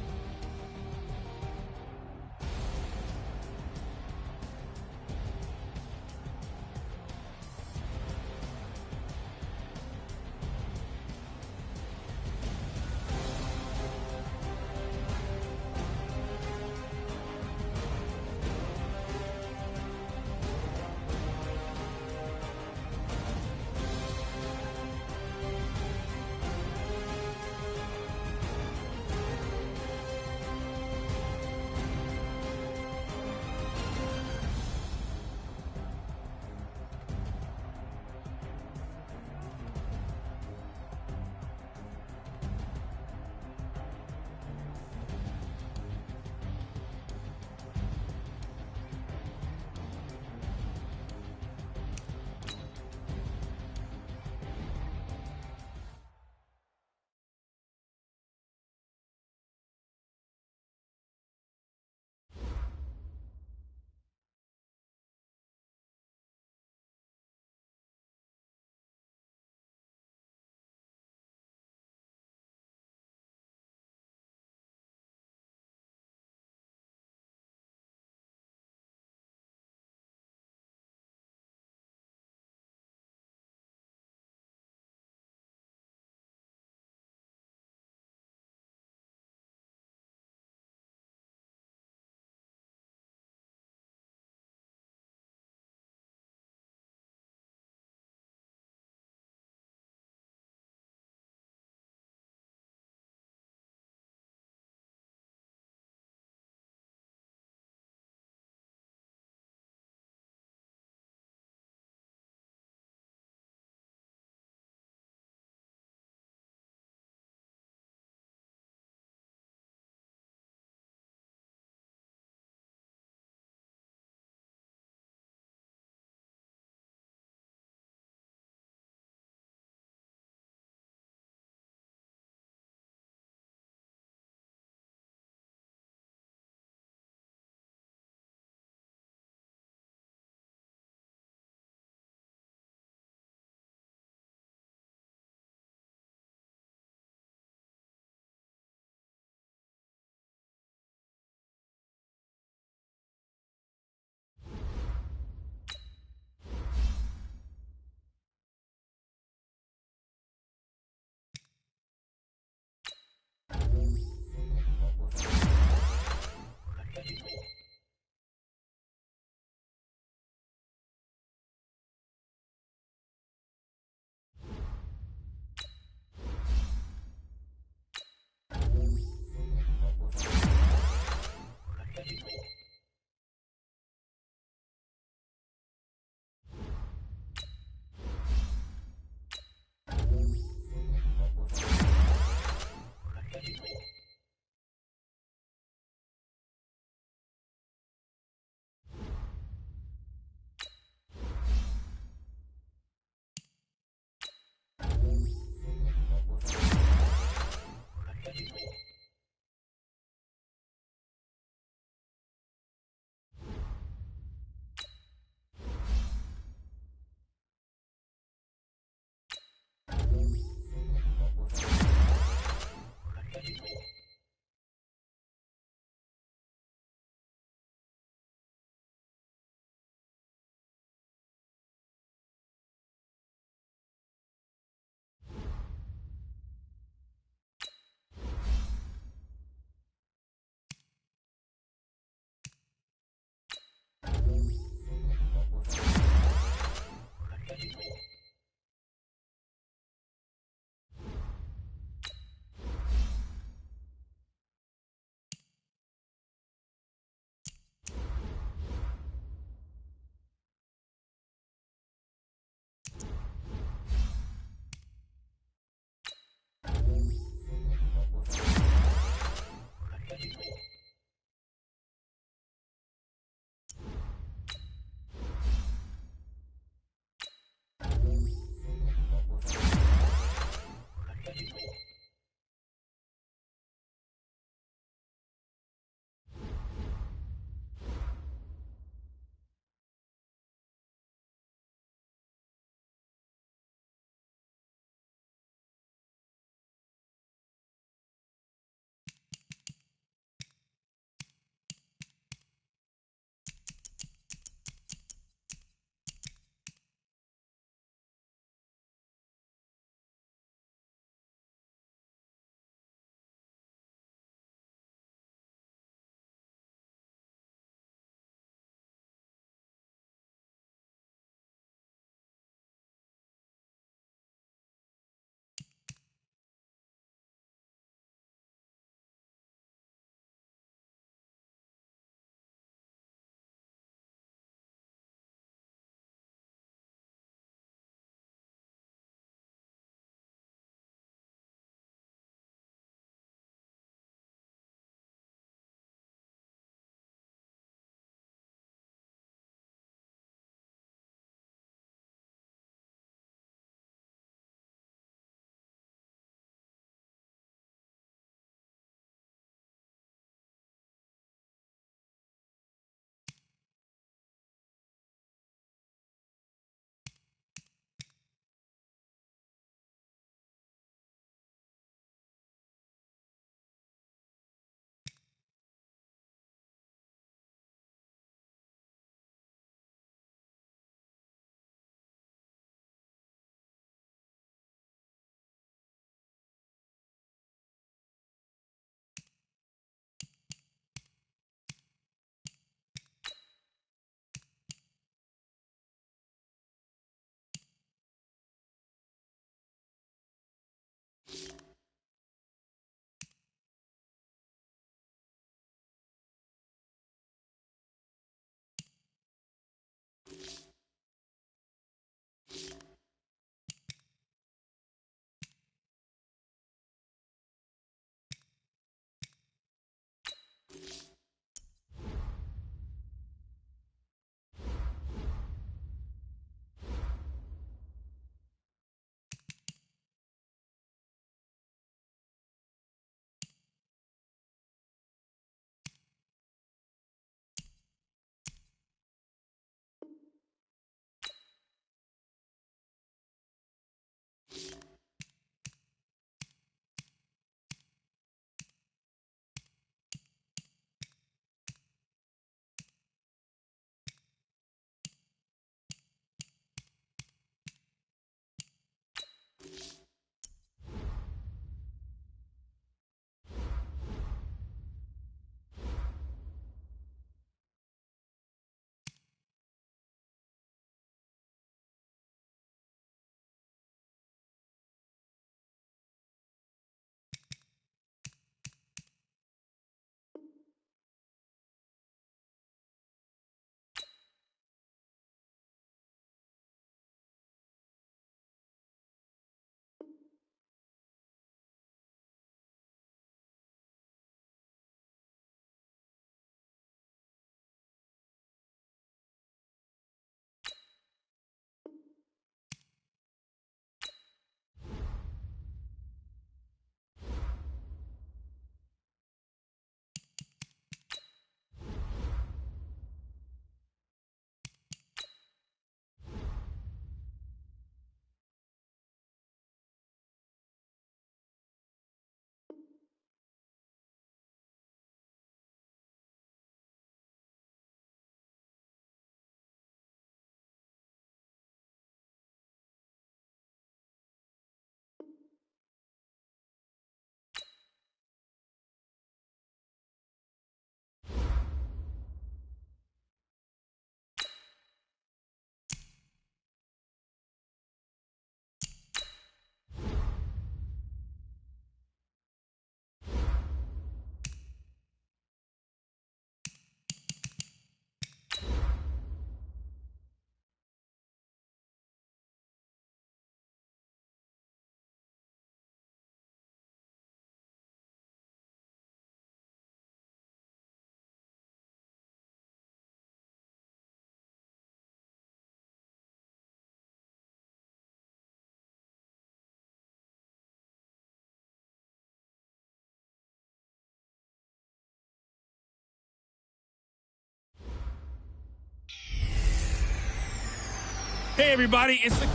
Hey, everybody, it's the...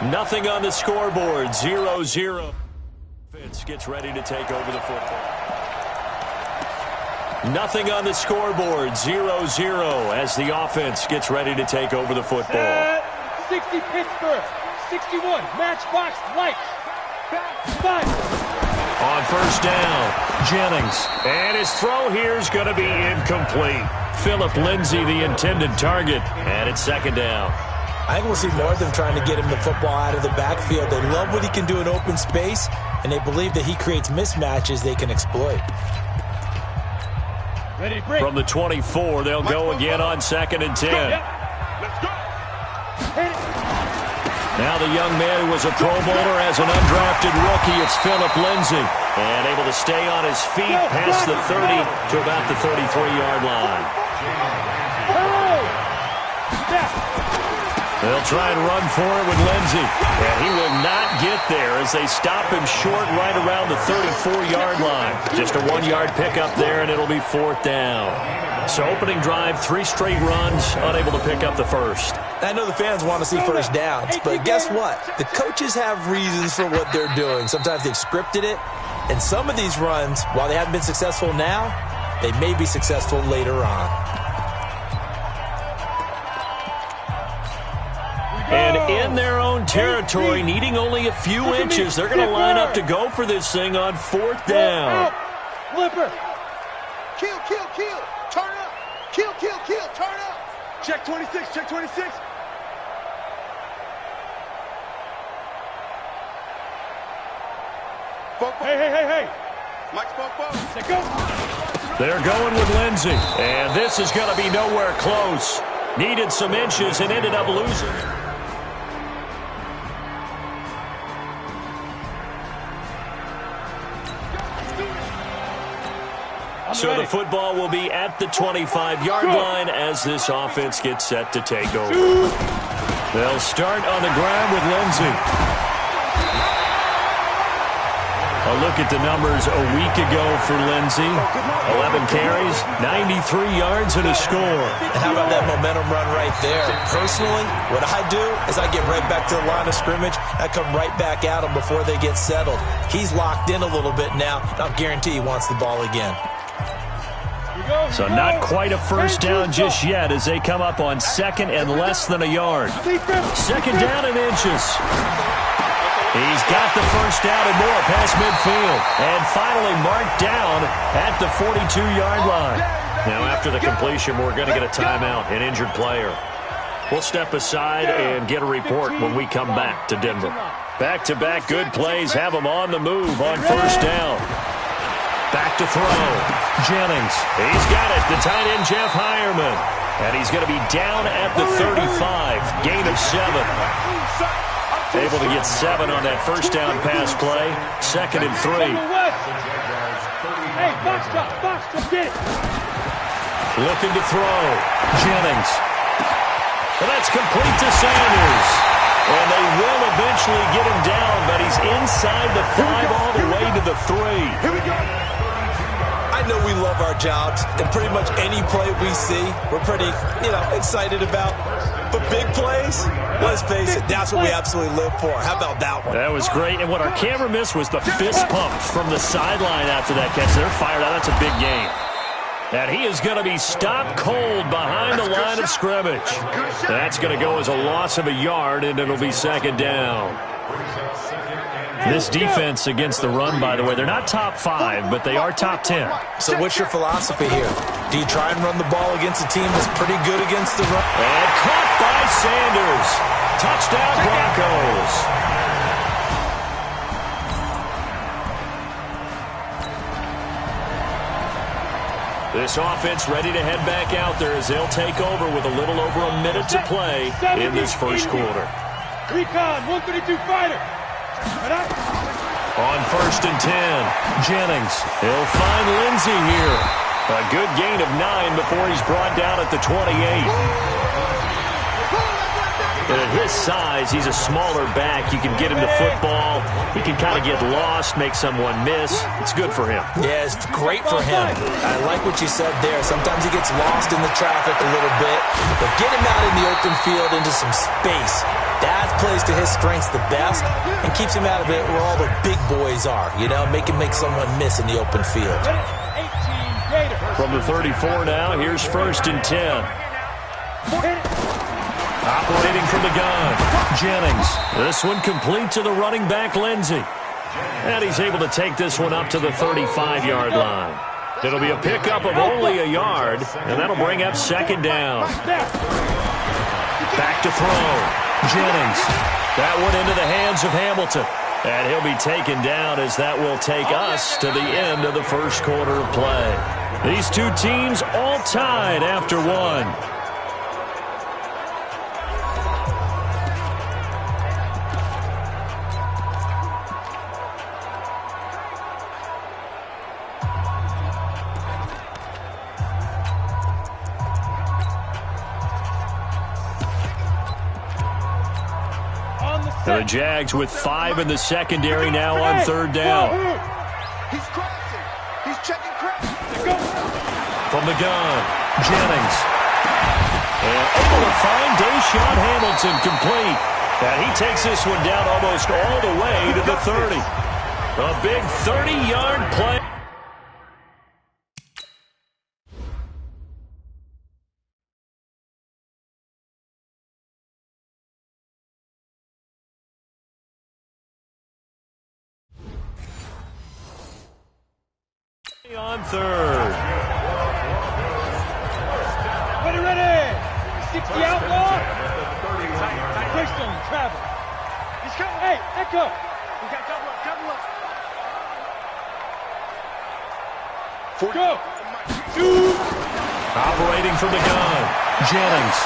Nothing on the scoreboard, 0-0. Fitz gets ready to take over the football. Nothing on the scoreboard, 0-0 as the offense gets ready to take over the football. 60 Pittsburgh, 61 Matchbox Lights. 5. On first down, Jennings. And his throw here is going to be incomplete. Philip Lindsay, the intended target, and it's second down. I think we'll see more of them trying to get him the football out of the backfield. They love what he can do in open space, and they believe that he creates mismatches they can exploit. Ready, break. From the 24, they'll go again on 2nd and 10. Let's go. Hit it. Now the young man who was a Pro Bowler as an undrafted rookie, it's Philip Lindsay. And able to stay on his feet past the 30 to about the 33-yard line. They'll try and run for it with Lindsay. And he will not get there as they stop him short right around the 34-yard line. Just a 1-yard pickup there, and it'll be 4th down. So opening drive, 3 straight runs, unable to pick up the first. I know the fans want to see first downs, but guess what? The coaches have reasons for what they're doing. Sometimes they've scripted it, and some of these runs, while they haven't been successful now, they may be successful later on. And in their own territory, needing only a few inches, they're going to line up to go for this thing on 4th down. Flipper. Kill, kill, kill. Turn up. Kill, kill, kill. Turn up. Check 26, check 26. Hey. Mike's both. Let go. They're going with Lindsay, and this is going to be nowhere close. Needed some inches and ended up losing. So the football will be at the 25-yard line as this offense gets set to take over. They'll start on the ground with Lindsay. A look at the numbers a week ago for Lindsay. 11 carries, 93 yards, and a score. And how about that momentum run right there? Personally, what I do is I get right back to the line of scrimmage. I come right back at them before they get settled. He's locked in a little bit now. I'll guarantee he wants the ball again. So not quite a first down just yet as they come up on 2nd and less than a yard. 2nd down and inches. He's got the first down and more past midfield. And finally marked down at the 42-yard line. Now after the completion, we're going to get a timeout, an injured player. We'll step aside and get a report when we come back to Denver. Back-to-back good plays have them on the move on first down. Back to throw. Jennings. He's got it. The tight end, Jeff Hireman. And he's going to be down at the 35. Gain of 7. Able to get 7 on that first down pass play. 2nd and 3. Hey, box drop, get it. Looking to throw. Jennings. And that's complete to Sanders. And they will eventually get him down, but he's inside the 5 all the way to the 3. Here we go. I know we love our jobs, and pretty much any play we see, we're pretty, excited about. But big plays, let's face it, that's what we absolutely live for. How about that one? That was great, and what our camera missed was the fist pump from the sideline after that catch. They're fired out. That's a big game. And he is going to be stopped cold behind the line of scrimmage. That's going to go as a loss of a yard, and it'll be 2nd down. This defense against the run, by the way, they're not top 5, but they are top 10. So what's your philosophy here? Do you try and run the ball against a team that's pretty good against the run? And caught by Sanders. Touchdown, Broncos. This offense ready to head back out there as they'll take over with a little over a minute to play in this first quarter. Recon, 132 fighter. On 1st and 10, Jennings. He'll find Lindsay here. A good gain of 9 before he's brought down at the 28. And at his size, he's a smaller back. You can get him to football. He can kind of get lost, make someone miss. It's good for him. Yeah, it's great for him. I like what you said there. Sometimes he gets lost in the traffic a little bit, but get him out in the open field into some space. That plays to his strengths the best and keeps him out of it where all the big boys are, you know, make someone miss in the open field. From the 34 now, here's 1st and 10. Operating from the gun, Jennings. This one complete to the running back, Lindsey. And he's able to take this one up to the 35-yard line. It'll be a pickup of only a yard, and that'll bring up 2nd down. Back to throw, Jennings. That one into the hands of Hamilton. And he'll be taken down as that will take us to the end of the first quarter of play. These two teams all tied after one. The Jags with 5 in the secondary now on 3rd down. He's crossing. He's checking crossing. From the gun, Jennings. And able to find Deshaun Hamilton complete. And he takes this one down almost all the way to the 30. A big 30-yard play. On 3rd. Ready. 60 outlaw. Christian, travel. He's coming. Hey, Echo. We got double up. Go. Operating from the gun, Jennings.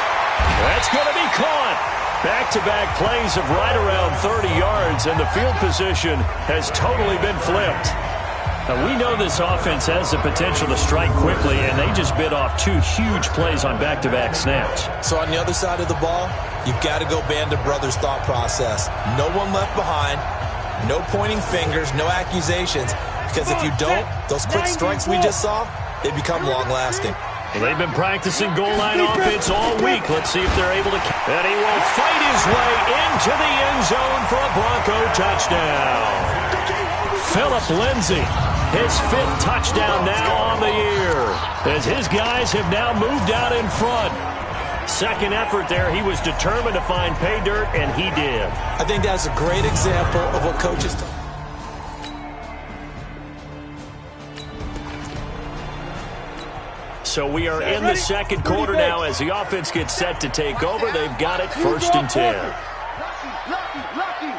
That's going to be caught. Back-to-back plays of right around 30 yards, and the field position has totally been flipped. Now, we know this offense has the potential to strike quickly, and they just bit off 2 huge plays on back-to-back snaps. So on the other side of the ball, you've got to go Band of Brothers thought process. No one left behind, no pointing fingers, no accusations, because if you don't, those quick strikes we just saw, they become long-lasting. Well, they've been practicing goal line offense all week. Let's see if they're able to. And he will fight his way into the end zone for a Bronco touchdown. Phillip Lindsay. His 5th touchdown now on the year, as his guys have now moved out in front. Second effort there, he was determined to find pay dirt, and he did. I think that's a great example of what coaches do. So we are in the second quarter now as the offense gets set to take over. They've got it 1st and 10. Lucky.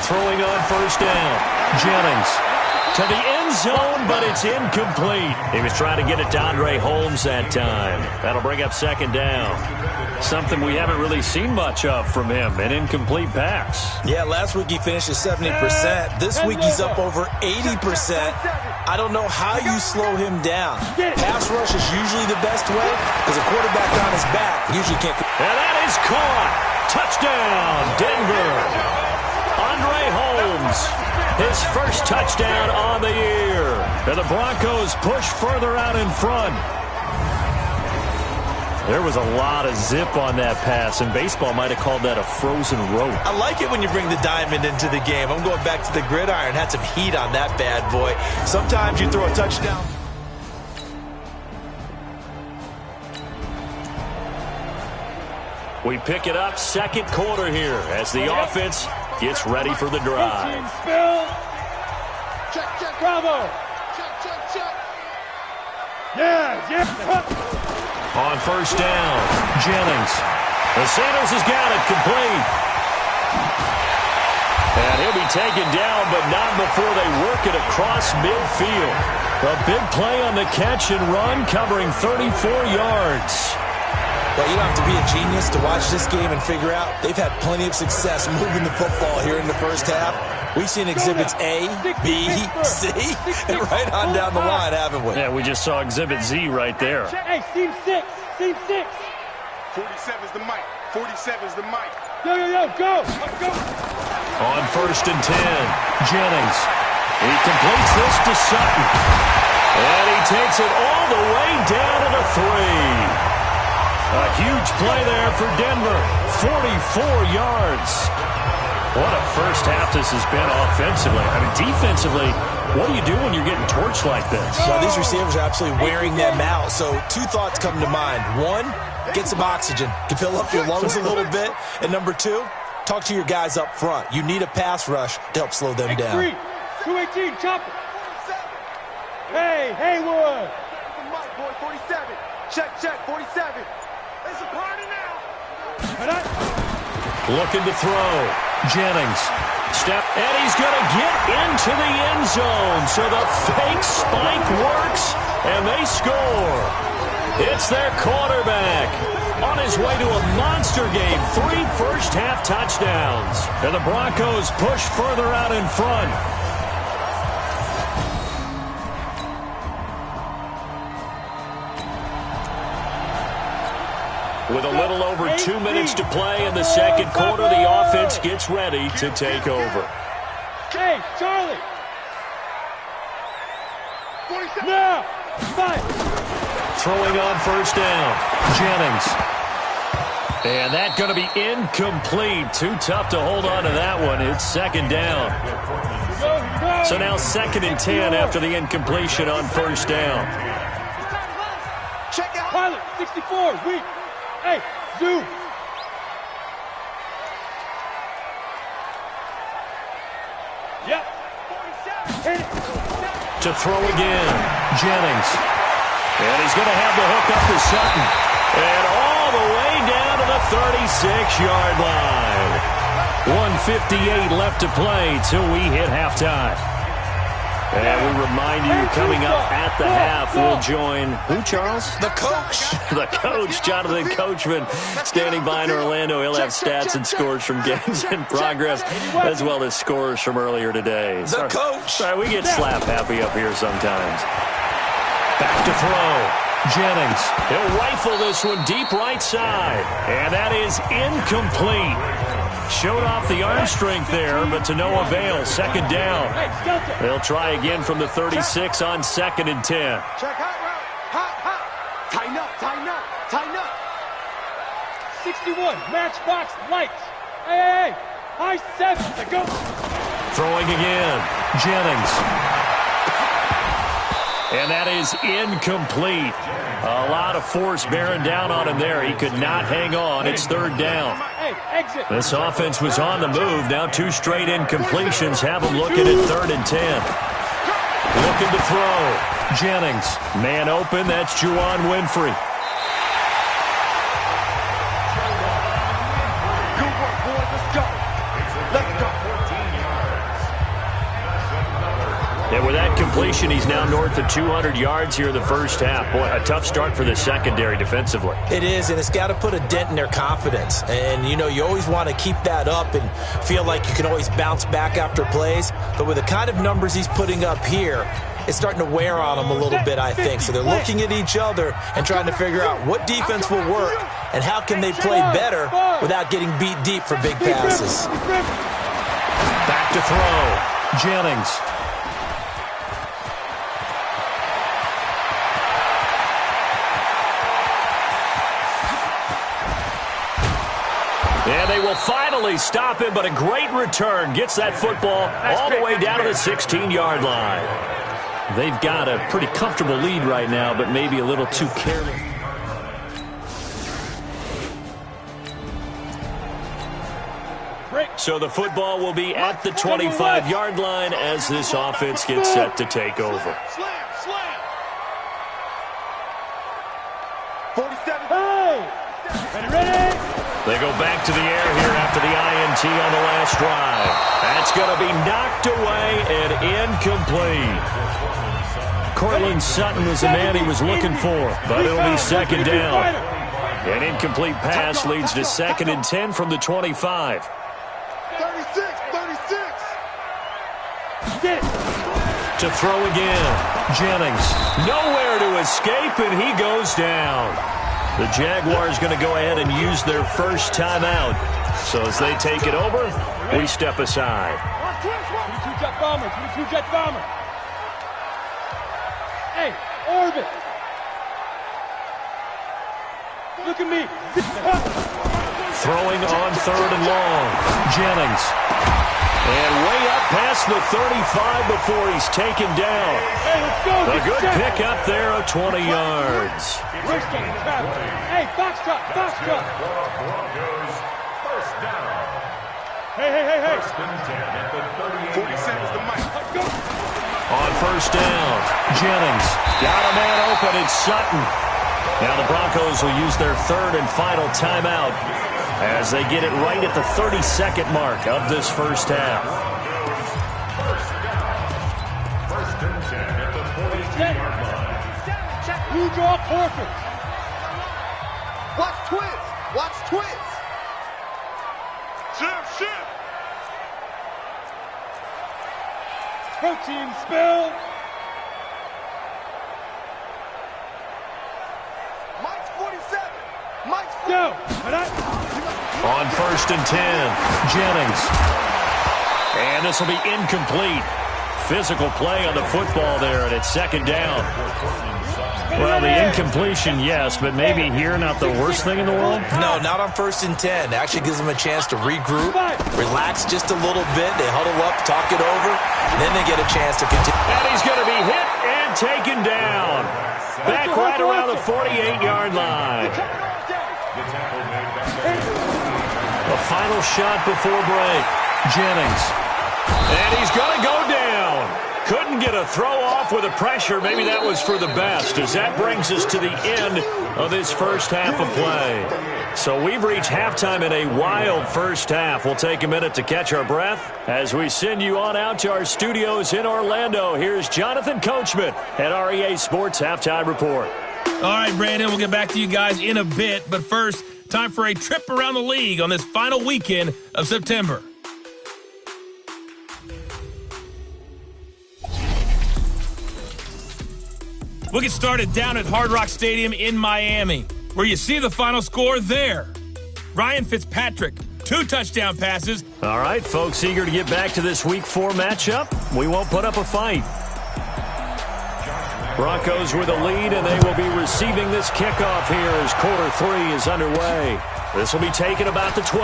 Throwing on 1st down, Jennings to the end zone, but it's incomplete. He was trying to get it to Andre Holmes that time. That'll bring up 2nd down. Something we haven't really seen much of from him, an incomplete pass. Yeah, last week he finished at 70%. This week he's up over 80%. I don't know how you slow him down. Pass rush is usually the best way because a quarterback on his back usually can't. And that is caught. Touchdown, Denver. Andre Holmes, his 1st touchdown on the year. And the Broncos push further out in front. There was a lot of zip on that pass, and baseball might have called that a frozen rope. I like it when you bring the diamond into the game. I'm going back to the gridiron. Had some heat on that bad boy. Sometimes you throw a touchdown. We pick it up 2nd quarter here as the offense gets ready for the drive. Check. Bravo. Check. Yeah. On 1st down, Jennings. The Sanders has got it complete. And he'll be taken down, but not before they work it across midfield. A big play on the catch and run, covering 34 yards. Well, you don't have to be a genius to watch this game and figure out they've had plenty of success moving the football here in the first half. We've seen exhibits A, B, C, and right on down the line, haven't we? Yeah, we just saw exhibit Z right there. Hey, seam 6. Seam 6. 47's the mic. 47's the mic. Yo, go. Let's go. On 1st and 10, Jennings. He completes this to Sutton. And he takes it all the way down to the 3. A huge play there for Denver. 44 yards. What a first half this has been offensively. I mean, defensively, what do you do when you're getting torched like this? Well, these receivers are absolutely wearing them out. So 2 thoughts come to mind. 1, get some oxygen. You fill up your lungs a little bit. And number 2, talk to your guys up front. You need a pass rush to help slow them down. 218, chop it. Hey, Haywood. The mic, boy, 47. Check, 47. It's a party now. Looking to throw. Jennings. Step, and he's going to get into the end zone. So the fake spike works, and they score. It's their quarterback on his way to a monster game. 3 first-half touchdowns. And the Broncos push further out in front. With a little over 2 minutes to play in the second quarter, the offense gets ready to take over. Hey, Charlie. Now, fight. Throwing on 1st down, Jennings. And that's going to be incomplete. Too tough to hold on to that one. It's 2nd down. So now 2nd and 10 after the incompletion on 1st down. Check out. Pilot, 64, weak. Hey, zoom. Yep. To throw again, Jennings. And he's going to have the hook up to Sutton. And all the way down to the 36-yard line. 1:58 left to play till we hit halftime. And we remind you, coming up at the half, we'll join, who, Charles? The coach. The coach, Jonathan Coachman, standing by in Orlando. He'll have stats and scores from games in progress, as well as scores from earlier today. The coach. Sorry, we get slap happy up here sometimes. Back to throw. Jennings. He'll rifle this one deep right side. And that is incomplete. Showed off the arm strength there, but to no avail. 2nd down. They'll try again from the 36 on 2nd and 10. Check hot route. Hot. Tighten up. 61, matchbox lights. Hey. High 7. Let's go. Throwing again. Jennings. And that is incomplete. A lot of force bearing down on him there. He could not hang on. It's 3rd down. This offense was on the move. Now 2 straight incompletions have them looking at 3rd and 10. Looking to throw. Jennings. Man open. That's Juwan Winfrey. Good work, boys. Let's go. And with that completion, he's now north of 200 yards here in the first half. Boy, a tough start for the secondary defensively. It is, and it's got to put a dent in their confidence. And, you know, you always want to keep that up and feel like you can always bounce back after plays. But with the kind of numbers he's putting up here, it's starting to wear on them a little bit, I think. So they're looking at each other and trying to figure out what defense will work and how can they play better without getting beat deep for big passes. Back to throw. Jennings. And they will finally stop him, but a great return. Gets that football all the way down to the 16-yard line. They've got a pretty comfortable lead right now, but maybe a little too careless. So the football will be at the 25-yard line as this offense gets set to take over. Slam. 47. Ready? They go back to the air here after the INT on the last drive. That's going to be knocked away and incomplete. Cortland Sutton was the man he was looking for, but it'll be 2nd down. An incomplete pass leads to 2nd and 10 from the 25. 36. Get it. To throw again. Jennings. Nowhere to escape, and he goes down. The Jaguars going to go ahead and use their first timeout. So as they take it over, we step aside. 22 jet bomber. 22 jet bomber. Hey, orbit. Look at me. Throwing on 3rd and long. Jennings. And way up past the 35 before he's taken down. Hey, let's go. A good pickup there of 20 yards. Hey, box truck, box truck. Broncos, first down. Hey. First and 10 at the 38. 40 seconds to Mike. Let's go. On first down, Jennings. Got a man open. It's Sutton. Now the Broncos will use their 3rd and final timeout as they get it right at the 32nd mark of this first half. First down. First and 10 at the 42-yard line. Blue draw perfect. Watch twins. Watch twins. Shift. Protein spill. Mike's 47. Mike's 47. Go. On first and 10, Jennings. And this will be incomplete. Physical play on the football there, and it's 2nd down. Well, the incompletion, yes, but maybe here not the worst thing in the world? No, not on 1st and 10. Actually gives them a chance to regroup, relax just a little bit. They huddle up, talk it over, and then they get a chance to continue. And he's going to be hit and taken down. Back right around the 48-yard line. The final shot before break. Jennings. And he's going to go down. Couldn't get a throw off with the pressure. Maybe that was for the best, as that brings us to the end of this first half of play. So we've reached halftime in a wild first half. We'll take a minute to catch our breath as we send you on out to our studios in Orlando. Here's Jonathan Coachman at REA Sports Halftime Report. All right, Brandon, we'll get back to you guys in a bit. But first, time for a trip around the league on this final weekend of September. We'll get started down at Hard Rock Stadium in Miami, where you see the final score there. Ryan Fitzpatrick, 2 touchdown passes. All right, folks, eager to get back to this Week 4 matchup. We won't put up a fight. Broncos with a lead, and they will be receiving this kickoff here as quarter 3 is underway. This will be taken about the 12.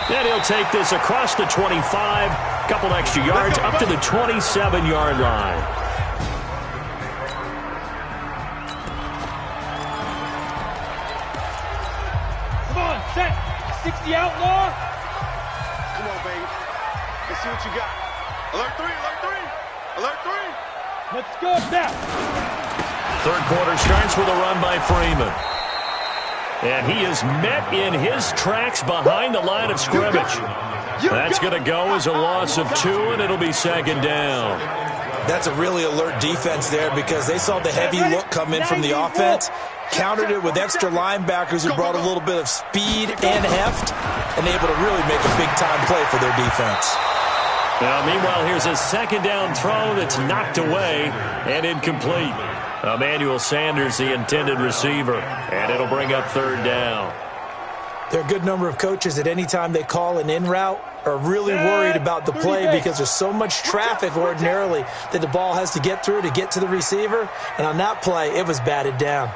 Then he'll take this across the 25, couple extra yards up to the 27-yard line. Set. 60 outlaw. Come on, baby. Let's see what you got. Alert 3, alert 3. Alert 3. Let's go now. 3rd quarter starts with a run by Freeman. And he is met in his tracks behind the line of scrimmage. That's going to go as a loss of 2, and it'll be 2nd down. That's a really alert defense there because they saw the heavy look come in from the offense, countered it with extra linebackers who brought a little bit of speed and heft, and able to really make a big-time play for their defense. Now, meanwhile, here's a 2nd down throw that's knocked away and incomplete. Emmanuel Sanders, the intended receiver, and it'll bring up 3rd down. There are a good number of coaches at any time they call an in route are really worried about the play because there's so much traffic ordinarily that the ball has to get through to get to the receiver. And on that play, it was batted down.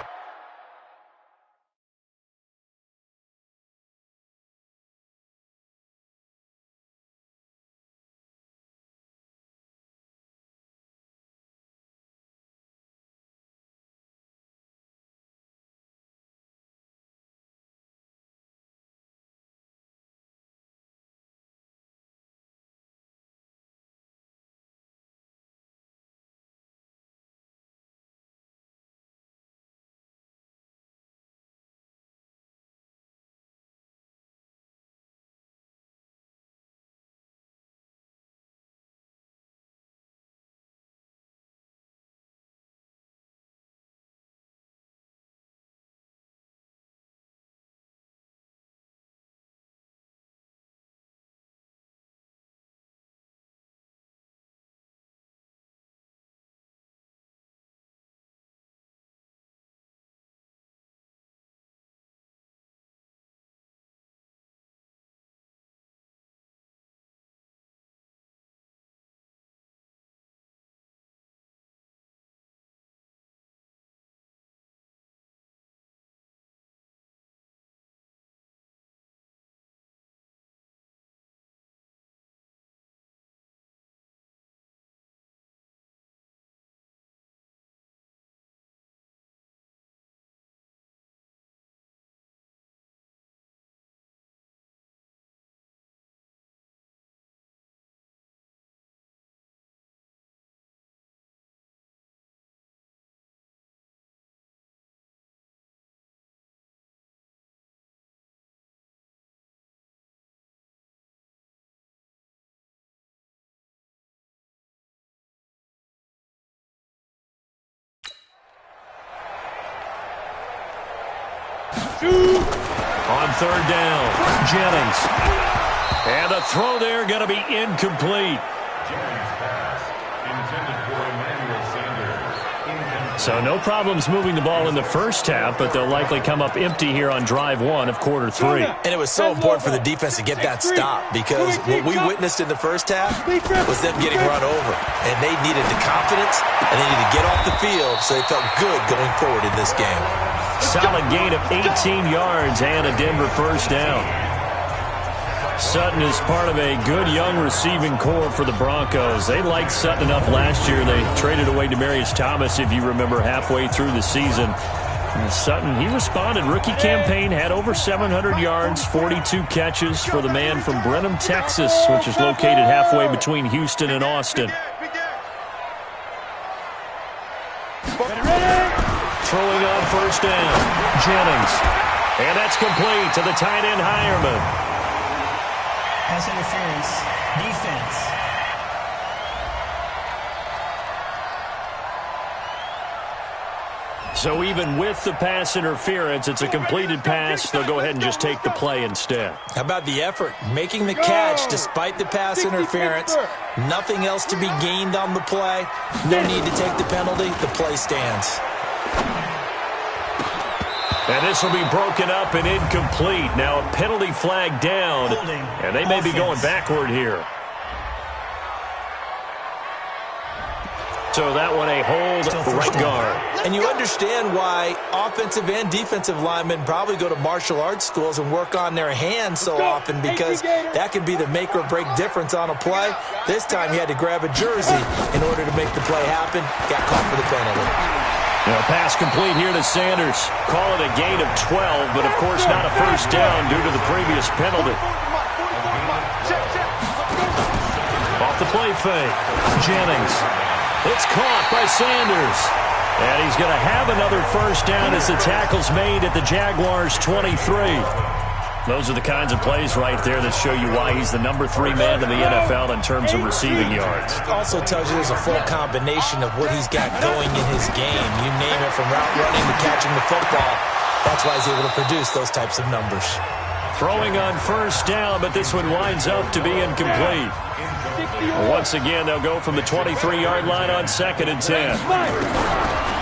On third down, Jennings. And the throw there going to be incomplete. Jennings pass intended for Emmanuel Sanders. So no problems moving the ball in the first half, but they'll likely come up empty here on drive one of quarter three. And it was so important for the defense to get that stop, because what we witnessed in the first half was them getting run over. And they needed the confidence, and they needed to get off the field so they felt good going forward in this game. Solid gain of 18 yards and a Denver first down. Sutton is part of a good young receiving core for the Broncos. They liked Sutton enough last year. They traded away Demaryius Thomas, if you remember, halfway through the season. And Sutton, he responded. Rookie campaign, had over 700 yards, 42 catches for the man from Brenham, Texas, which is located halfway between Houston and Austin. Throwing on first down, Jennings. And that's complete to the tight end, Hireman. Pass interference, defense. So even with the pass interference, it's a completed pass. They'll go ahead and just take the play instead. How about the effort? Making the catch despite the pass interference. Nothing else to be gained on the play. No need to take the penalty. The play stands. And this will be broken up and incomplete. Now a penalty flag down, and they may be going backward here. So that one a hold right guard. And you understand why offensive and defensive linemen probably go to martial arts schools and work on their hands so often, because that can be the make or break difference on a play. This time he had to grab a jersey in order to make the play happen. Got caught for the penalty. Now, pass complete here to Sanders. Call it a gain of 12, but of course not a first down due to the previous penalty. Off the play fake, Jennings. It's caught by Sanders. And he's going to have another first down as the tackle's made at the Jaguars' 23. Those are the kinds of plays right there that show you why he's the number 3 man in the NFL in terms of receiving yards. Also tells you there's a full combination of what he's got going in his game. You name it, from route running to catching the football. That's why he's able to produce those types of numbers. Throwing on first down, but this one winds up to be incomplete. Once again, they'll go from the 23-yard line on 2nd and 10.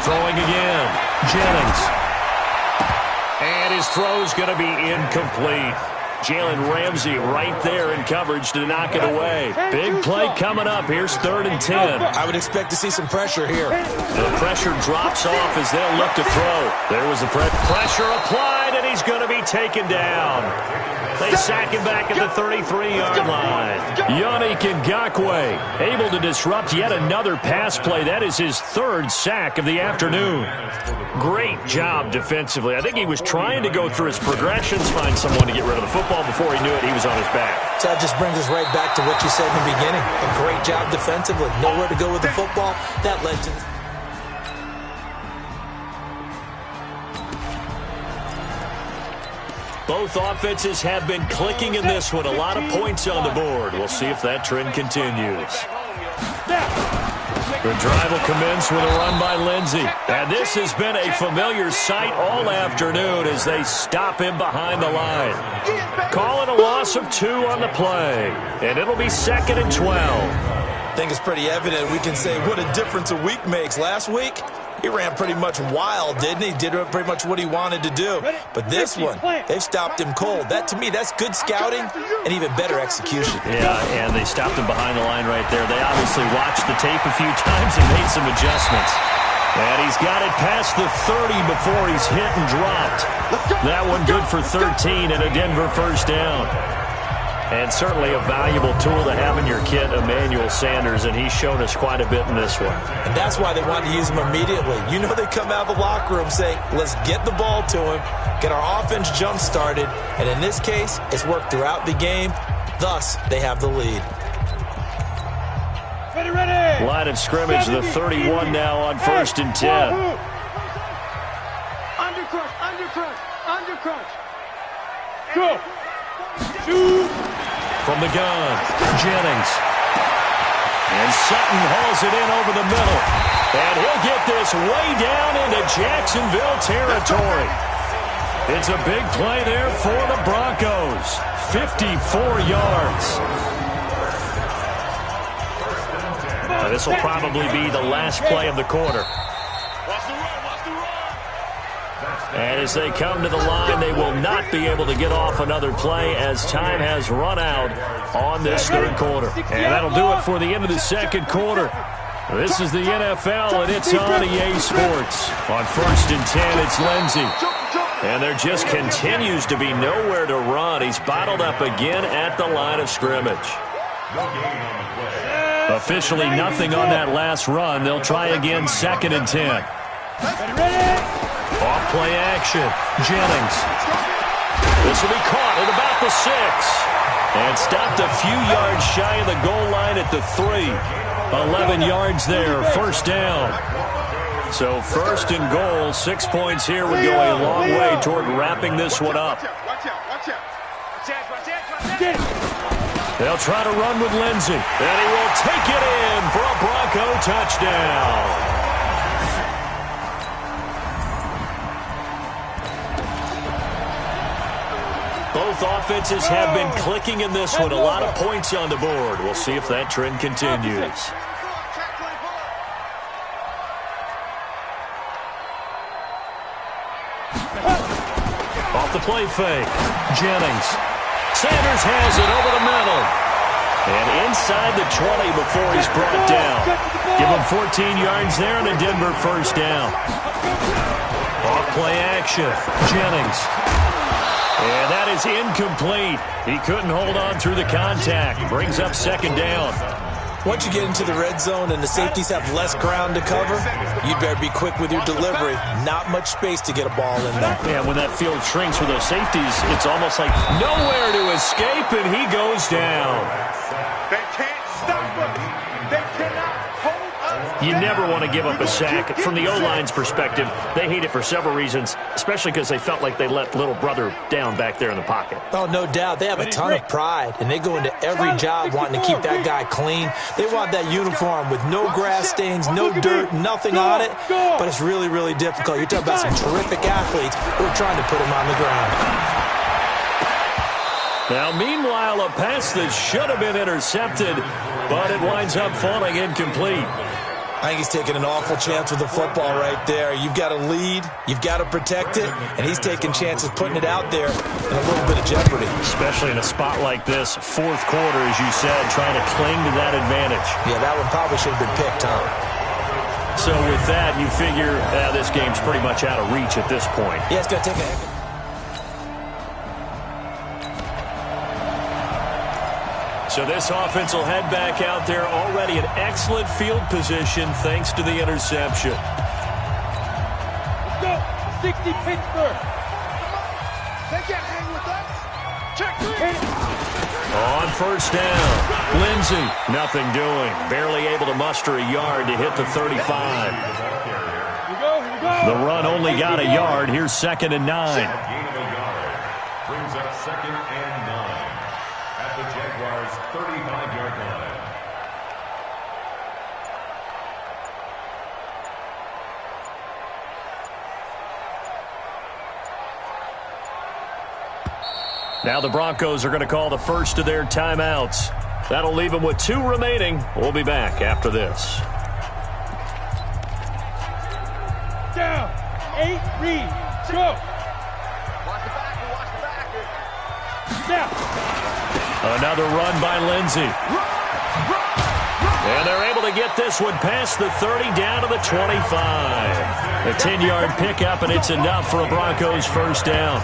Throwing again, Jennings. And his throw's going to be incomplete. Jalen Ramsey right there in coverage to knock it away. Big play coming up. Here's 3rd and 10. I would expect to see some pressure here. The pressure drops off as they'll look to throw. There was the pressure applied, and he's going to be taken down. They sack him back at the 33-yard line. Yannick Ngakoue able to disrupt yet another pass play. That is his 3rd sack of the afternoon. Great job defensively. I think he was trying to go through his progressions, find someone to get rid of the football. Before he knew it, he was on his back. So that just brings us right back to what you said in the beginning. A great job defensively. Nowhere to go with the football. That led to... Both offenses have been clicking in this one. A lot of points on the board. We'll see if that trend continues. The drive will commence with a run by Lindsey. And this has been a familiar sight all afternoon as they stop him behind the line. Call it a loss of 2 on the play. And it'll be 2nd and 12. I think it's pretty evident. We can say what a difference a week makes. Last week, he ran pretty much wild, didn't he? Did pretty much what he wanted to do. But this one, they've stopped him cold. That, to me, that's good scouting and even better execution. Yeah, and they stopped him behind the line right there. They obviously watched the tape a few times and made some adjustments. And he's got it past the 30 before he's hit and dropped. That one good for 13 and a Denver first down. And certainly a valuable tool to have in your kit, Emmanuel Sanders, and he's shown us quite a bit in this one. And that's why they wanted to use him immediately. You know, they come out of the locker room saying, let's get the ball to him, get our offense jump-started, and in this case, it's worked throughout the game. Thus, they have the lead. Ready. Line of scrimmage, the 31 now on 1st and 10. Undercrunch. Go. Shoot. From the gun, Jennings. And Sutton hauls it in over the middle. And he'll get this way down into Jacksonville territory. It's a big play there for the Broncos. 54 yards. This will probably be the last play of the quarter. And as they come to the line, they will not be able to get off another play as time has run out on this third quarter. And that'll do it for the end of the second quarter. This is the NFL, and it's on EA Sports. On 1st and 10, it's Lindsey. And there just continues to be nowhere to run. He's bottled up again at the line of scrimmage. Officially nothing on that last run. They'll try again 2nd and 10. Off play action. Jennings. This will be caught at about the 6. And stopped a few yards shy of the goal line at the 3. 11 yards there. 1st down. So 1st and goal. 6 points here would go a long way toward wrapping this one up. They'll try to run with Lindsey. And he will take it in for a Bronco touchdown. Both offenses have been clicking in this one. A lot of points on the board. We'll see if that trend continues. Off the play fake. Jennings. Sanders has it over the middle. And inside the 20 before he's brought down. Give him 14 yards there and a Denver 1st down. Off play action. Jennings. And that is incomplete. He couldn't hold on through the contact. Brings up 2nd down. Once you get into the red zone and the safeties have less ground to cover, you better be quick with your delivery. Not much space to get a ball in there. Yeah, when that field shrinks for those safeties, it's almost like nowhere to escape, and he goes down. They can't stop us. They cannot hold us. You never want to give up a sack. From the O-line's perspective, they hate it for several reasons, especially because they felt like they let little brother down back there in the pocket. Oh, no doubt. They have a ton of pride, and they go into every job wanting to keep that guy clean. They want that uniform with no grass stains, no dirt, nothing on it, but it's really, really difficult. You're talking about some terrific athletes who are trying to put him on the ground. Now, meanwhile, a pass that should have been intercepted, but it winds up falling incomplete. I think he's taking an awful chance with the football right there. You've got to lead, you've got to protect it, and he's taking chances putting it out there in a little bit of jeopardy. Especially in a spot like this, 4th quarter, as you said, trying to cling to that advantage. Yeah, that one probably should have been picked, huh? So with that, you figure this game's pretty much out of reach at this point. Yeah, it's going to take a... So this offense will head back out there, already in excellent field position thanks to the interception. Let's go. 60 Pittsburgh. They can't hang with us. Check 3. On 1st down, Lindsey, nothing doing. Barely able to muster a yard to hit the 35. Here we go. The run only got a yard. Here's 2nd and 9. Gain of a yard. Brings up 2nd and 9 at the Jaguars' 35-yard line. Now the Broncos are going to call the first of their timeouts. That'll leave them with 2 remaining. We'll be back after this. Down. 8, read. Go. Watch the backer. Now. Another run by Lindsey. And they're able to get this one past the 30 down to the 25. A 10-yard pickup, and it's enough for a Broncos 1st down.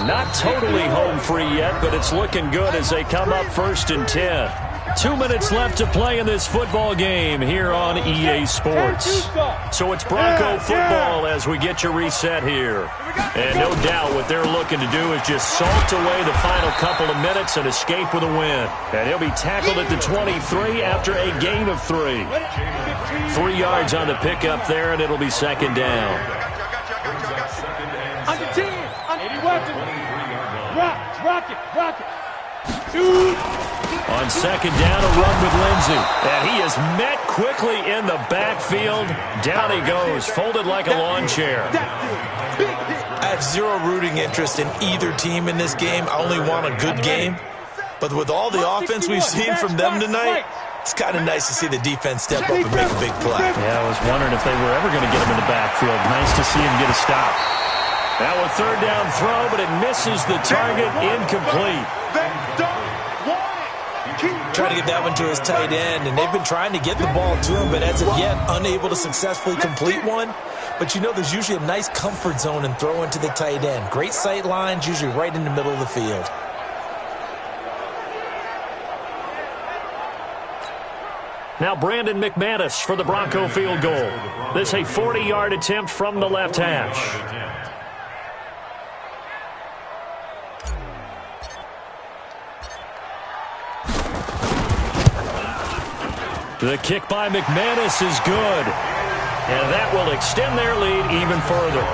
Not totally home free yet, but it's looking good as they come up 1st and 10. 2 minutes left to play in this football game here on EA Sports. So it's Bronco football as we get you reset here. And no doubt what they're looking to do is just salt away the final couple of minutes and escape with a win. And he'll be tackled at the 23 after a gain of 3. 3 yards on the pickup there, and it'll be 2nd down. On the 10. On the weapon. Rock it. On second down, a run with Lindsey. And he is met quickly in the backfield. Down he goes, folded like a lawn chair. I have zero rooting interest in either team in this game. I only want a good game. But with all the offense we've seen from them tonight, it's kind of nice to see the defense step up and make a big play. Yeah, I was wondering if they were ever going to get him in the backfield. Nice to see him get a stop. Now a third down throw, but it misses the target, incomplete. Trying to get that one to his tight end, and they've been trying to get the ball to him, but as of yet, unable to successfully complete one. But you know there's usually a nice comfort zone in throwing to the tight end. Great sight lines, usually right in the middle of the field. Now Brandon McManus for the Bronco field goal. This a 40-yard attempt from the left hash. The kick by McManus is good. And that will extend their lead even further.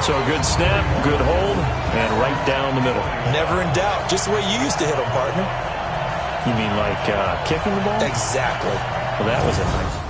So a good snap, good hold, and right down the middle. Never in doubt. Just the way you used to hit them, partner. You mean like kicking the ball? Exactly. Well, that was a nice